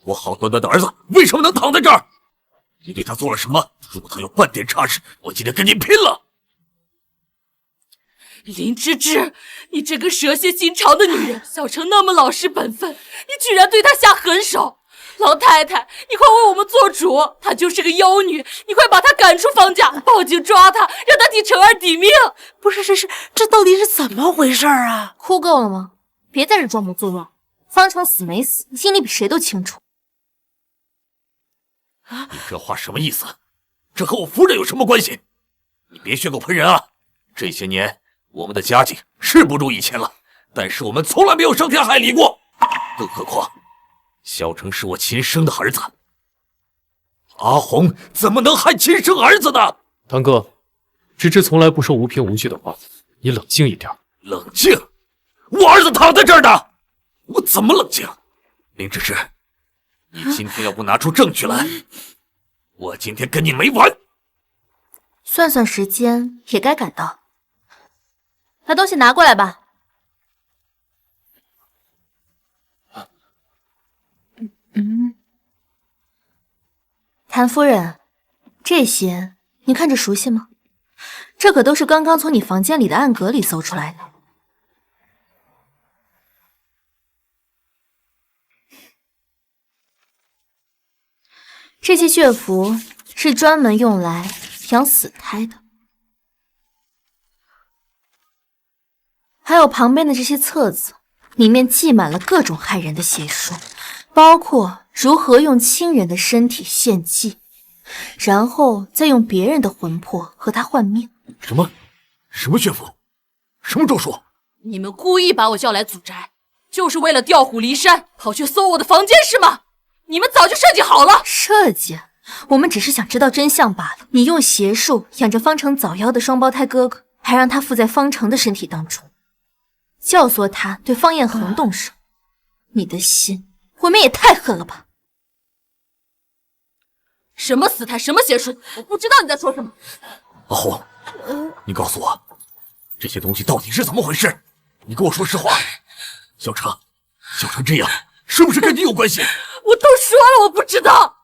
我好端端的儿子为什么能躺在这儿？你对他做了什么？如果他有半点差池，我今天跟你拼了！林芝芝，你这个蛇蝎心肠的女人，小成那么老实本分，你居然对她下狠手！老太太，你快为我们做主，她就是个妖女，你快把她赶出方家，报警抓她，让她替成儿抵命！不是，这到底是怎么回事啊？哭够了吗？别在这装模作样。方成死没死，你心里比谁都清楚。你这话什么意思？这和我夫人有什么关系？你别血口喷人啊！这些年我们的家境是不如以前了，但是我们从来没有伤天害理过。更何况小成是我亲生的儿子，阿红怎么能害亲生儿子呢？堂哥，芝芝从来不说无凭无据的话，你冷静一点。冷静？我儿子躺在这儿呢，我怎么冷静？林芝芝，你今天要不拿出证据来，我今天跟你没完。算算时间，也该赶到。把东西拿过来吧。谭夫人，这些你看着熟悉吗？这可都是刚刚从你房间里的暗格里搜出来的。这些血符是专门用来养死胎的。还有旁边的这些册子，里面记满了各种害人的邪术，包括如何用亲人的身体献祭，然后再用别人的魂魄和他换命。什么血符？什么咒术？你们故意把我叫来祖宅，就是为了调虎离山，跑去搜我的房间是吗？你们早就设计好了。设计？我们只是想知道真相罢了。你用邪术养着方程早夭的双胞胎哥哥，还让他附在方程的身体当中，教唆他对方彦恒动手，你的心未免也太狠了吧！什么死胎，什么邪术，我不知道你在说什么。阿红，你告诉我，这些东西到底是怎么回事？你跟我说实话。小程这样是不是跟你有关系？我都说了，我不知道。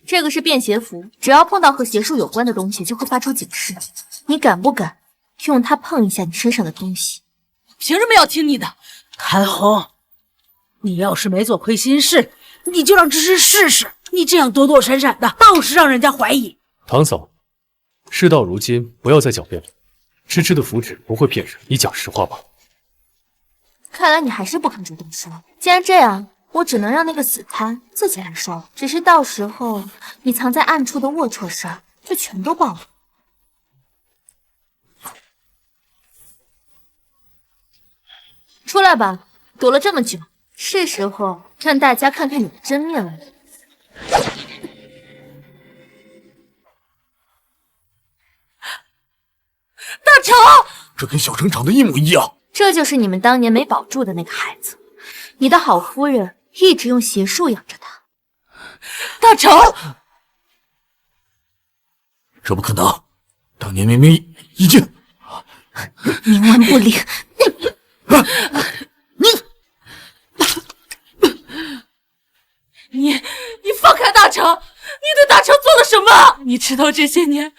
这个是便邪符，只要碰到和邪术有关的东西，就会发出警示。你敢不敢用它碰一下你身上的东西？凭什么要听你的？谭红，你要是没做亏心事，你就让芝芝试试。你这样躲躲闪闪的，倒是让人家怀疑。唐嫂，事到如今，不要再狡辩了。芝芝的符纸不会骗人，你讲实话吧。看来你还是不肯主动说。既然这样，我只能让那个死胎自己来说了。只是到时候你藏在暗处的龌龊事儿就全都爆了。出来吧，躲了这么久，是时候让大家看看你的真面目。大成，这跟小程长得一模一样。这就是你们当年没保住的那个孩子。你的好夫人一直用邪术养着他。大成，这不可能，当年明明已经……冥顽不灵。你放开大成！你对大成做了什么？你知道这些年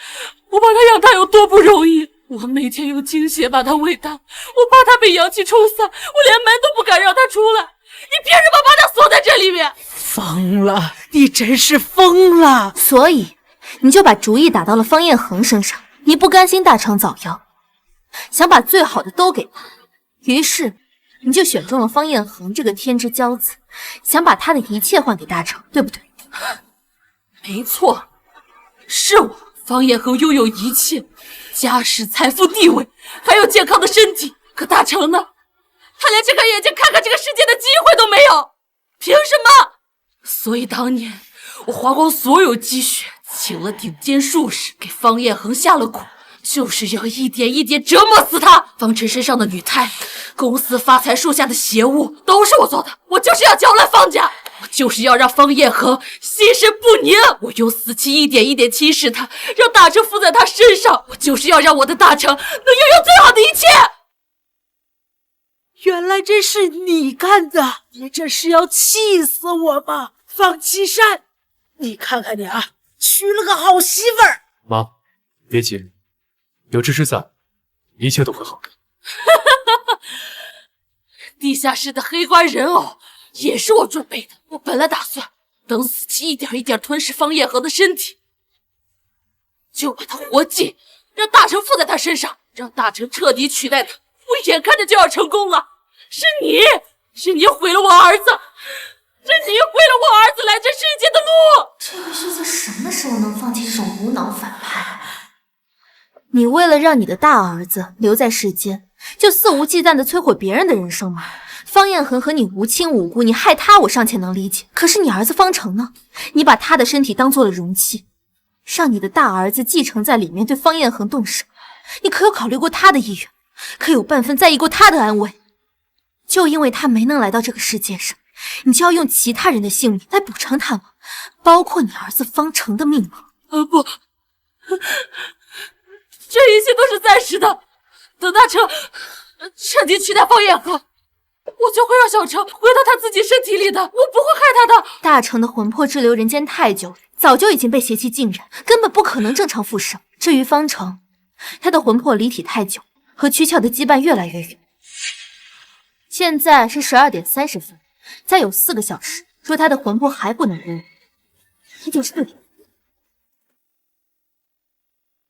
我把他养大有多不容易？我每天用精血把他喂大，我怕他被阳气冲散，我连门都不敢让他出来。你凭什么把他锁在这里面？疯了，你真是疯了！所以你就把主意打到了方彦恒身上。你不甘心大成早夭，想把最好的都给他，于是你就选中了方彦恒这个天之骄子，想把他的一切换给大成，对不对？没错，是我。方彦恒拥有一切，家世、财富、地位，还有健康的身体。可大成呢？他连睁开眼睛看看这个世界的机会都没有，凭什么？所以当年我花光所有积蓄，请了顶尖术士给方彦恒下了蛊，就是要一点一点折磨死他。方辰身上的女胎，公司发财树下的邪物，都是我做的。我就是要搅乱方家，我就是要让方彦恒心神不宁。我用死气一点一点侵蚀他，让大成附在他身上。我就是要让我的大成能拥有最好的一切。原来这是你干的！你这是要气死我吗？方七山，你看看你啊，娶了个好媳妇儿。妈，别急，有芝芝在，一切都会好的。地下室的黑瓜人偶也是我准备的。我本来打算等死期一点一点吞噬方彦恒的身体，就把他活祭，让大成附在他身上，让大成彻底取代他。我眼看着就要成功了，是你毁了我儿子，是你毁了我儿子来这世界的路。这个世界什么时候能放弃这种无脑反派？你为了让你的大儿子留在世间，就肆无忌惮地摧毁别人的人生吗？方彦恒和你无亲无故，你害他我尚且能理解，可是你儿子方成呢？你把他的身体当做了容器，让你的大儿子继承在里面对方彦恒动手，你可有考虑过他的意愿？可有半分在意过他的安危？就因为他没能来到这个世界上，你就要用其他人的性命来补偿他吗？包括你儿子方成的命吗？不，这一切都是暂时的。等大成彻底取代方彦恒，我就会让小成回到他自己身体里的，我不会害他的。大成的魂魄滞留人间太久，早就已经被邪气浸染，根本不可能正常复生。至于方成，他的魂魄离体太久，和躯壳的羁绊越来越远。现在是12点30分，再有4个小时，若他的魂魄还不能归位，那就彻底。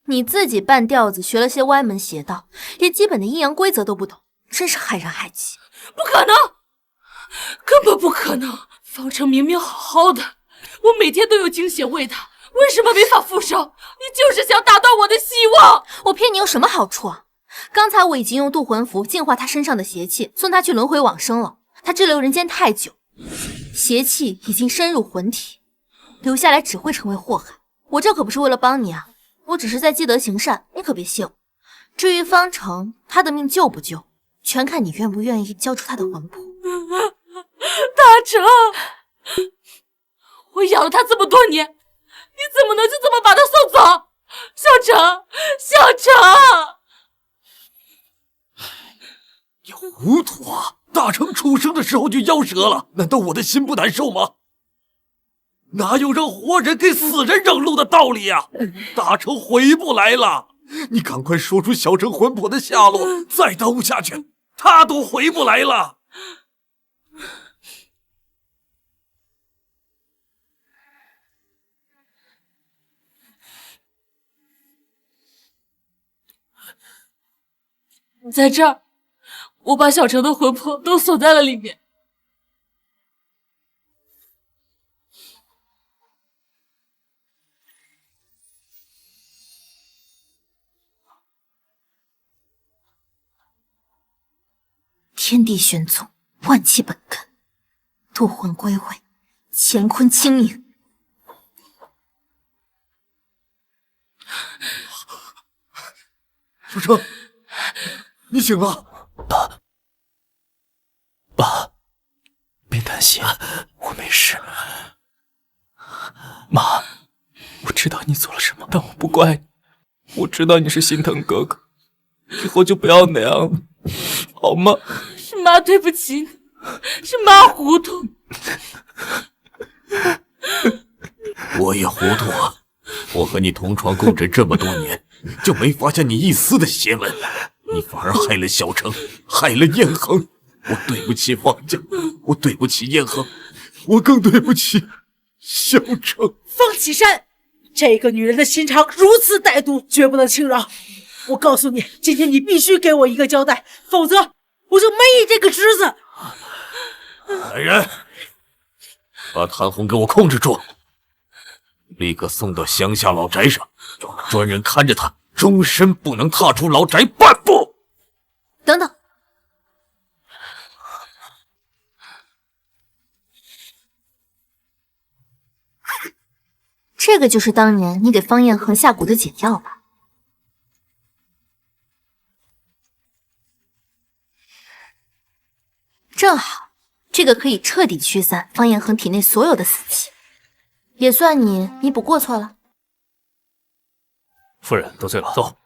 你自己半吊子学了些歪门邪道，连基本的阴阳规则都不懂，真是害人害己。不可能，根本不可能！方成明明好好的，我每天都有惊血喂他，为什么没法复生？你就是想打断我的希望！我骗你有什么好处啊？刚才我已经用渡魂符净化他身上的邪气，送他去轮回往生了。他滞留人间太久，邪气已经深入魂体，留下来只会成为祸害。我这可不是为了帮你啊，我只是在积德行善，你可别谢我。至于方成，他的命救不救，全看你愿不愿意交出他的魂魄。大成，我养了他这么多年，你怎么能就这么把他送走？小成，小成！你糊涂啊！大成出生的时候就夭折了，难道我的心不难受吗？哪有让活人给死人让路的道理呀？大成回不来了，你赶快说出小成魂魄的下落，再耽误下去，他都回不来了。在这儿，我把小成的魂魄都锁在了里面。天地玄宗，万气本根，渡魂归位，乾坤清明。小成，你醒了。爸，别担心，我没事。妈，我知道你做了什么，但我不怪你。我知道你是心疼哥哥，以后就不要那样了，好吗？是妈对不起你，是妈糊涂。我也糊涂啊！我和你同床共枕这么多年，就没发现你一丝的邪门，你反而害了小成，害了燕恒。我对不起方家，我对不起燕恒，我更对不起小成。方启山，这个女人的心肠如此歹毒，绝不能轻饶。我告诉你，今天你必须给我一个交代，否则我就没你这个侄子。来人，把谭红给我控制住，立刻送到乡下老宅上，让专人看着他，终身不能踏出老宅半步。等等，这个就是当年你给方彦恒下蛊的解药吧？正好，这个可以彻底驱散方彦恒体内所有的死气，也算你弥补过错了。夫人，得罪了，走。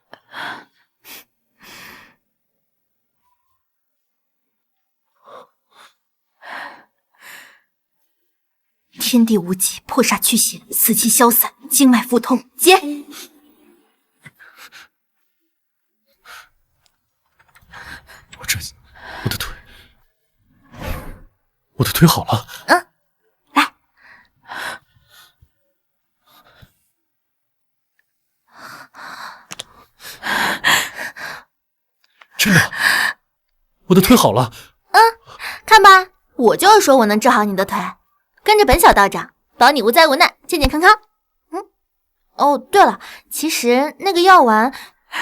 天地无极，破煞驱邪，死气消散，经脉复通，接。我的腿好了。来。真的，我的腿好了。看吧，我就是说我能治好你的腿。跟着本小道长，保你无灾无难，健健康康。哦，对了，其实那个药丸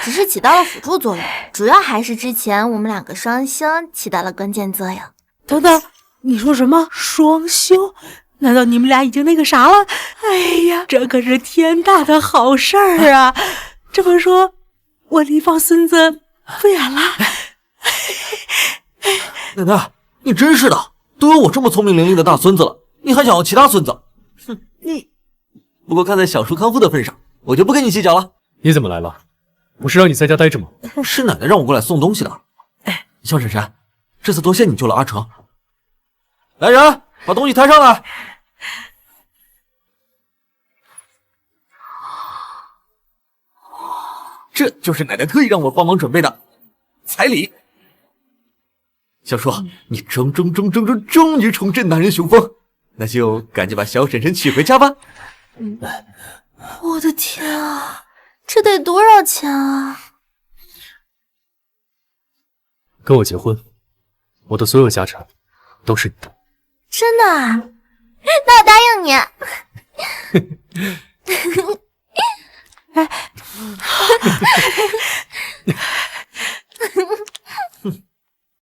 只是起到了辅助作用，主要还是之前我们两个双修起到了关键作用。等等，你说什么双修？难道你们俩已经那个啥了？哎呀，这可是天大的好事儿啊！这么说，我离抱孙子不远了。奶奶，你真是的，都有我这么聪明伶俐的大孙子了，你还想要其他孙子？哼，你。不过看在小叔康复的份上，我就不跟你计较了。你怎么来了？不是让你在家待着吗？是奶奶让我过来送东西的。小婶婶，这次多谢你救了阿成。来人，把东西抬上来。这就是奶奶特意让我帮忙准备的彩礼。小叔，你终于重振男人雄风，那就赶紧把小婶婶娶回家吧。我的天啊，这得多少钱啊？跟我结婚，我的所有家产都是你的。真的啊？那我答应你。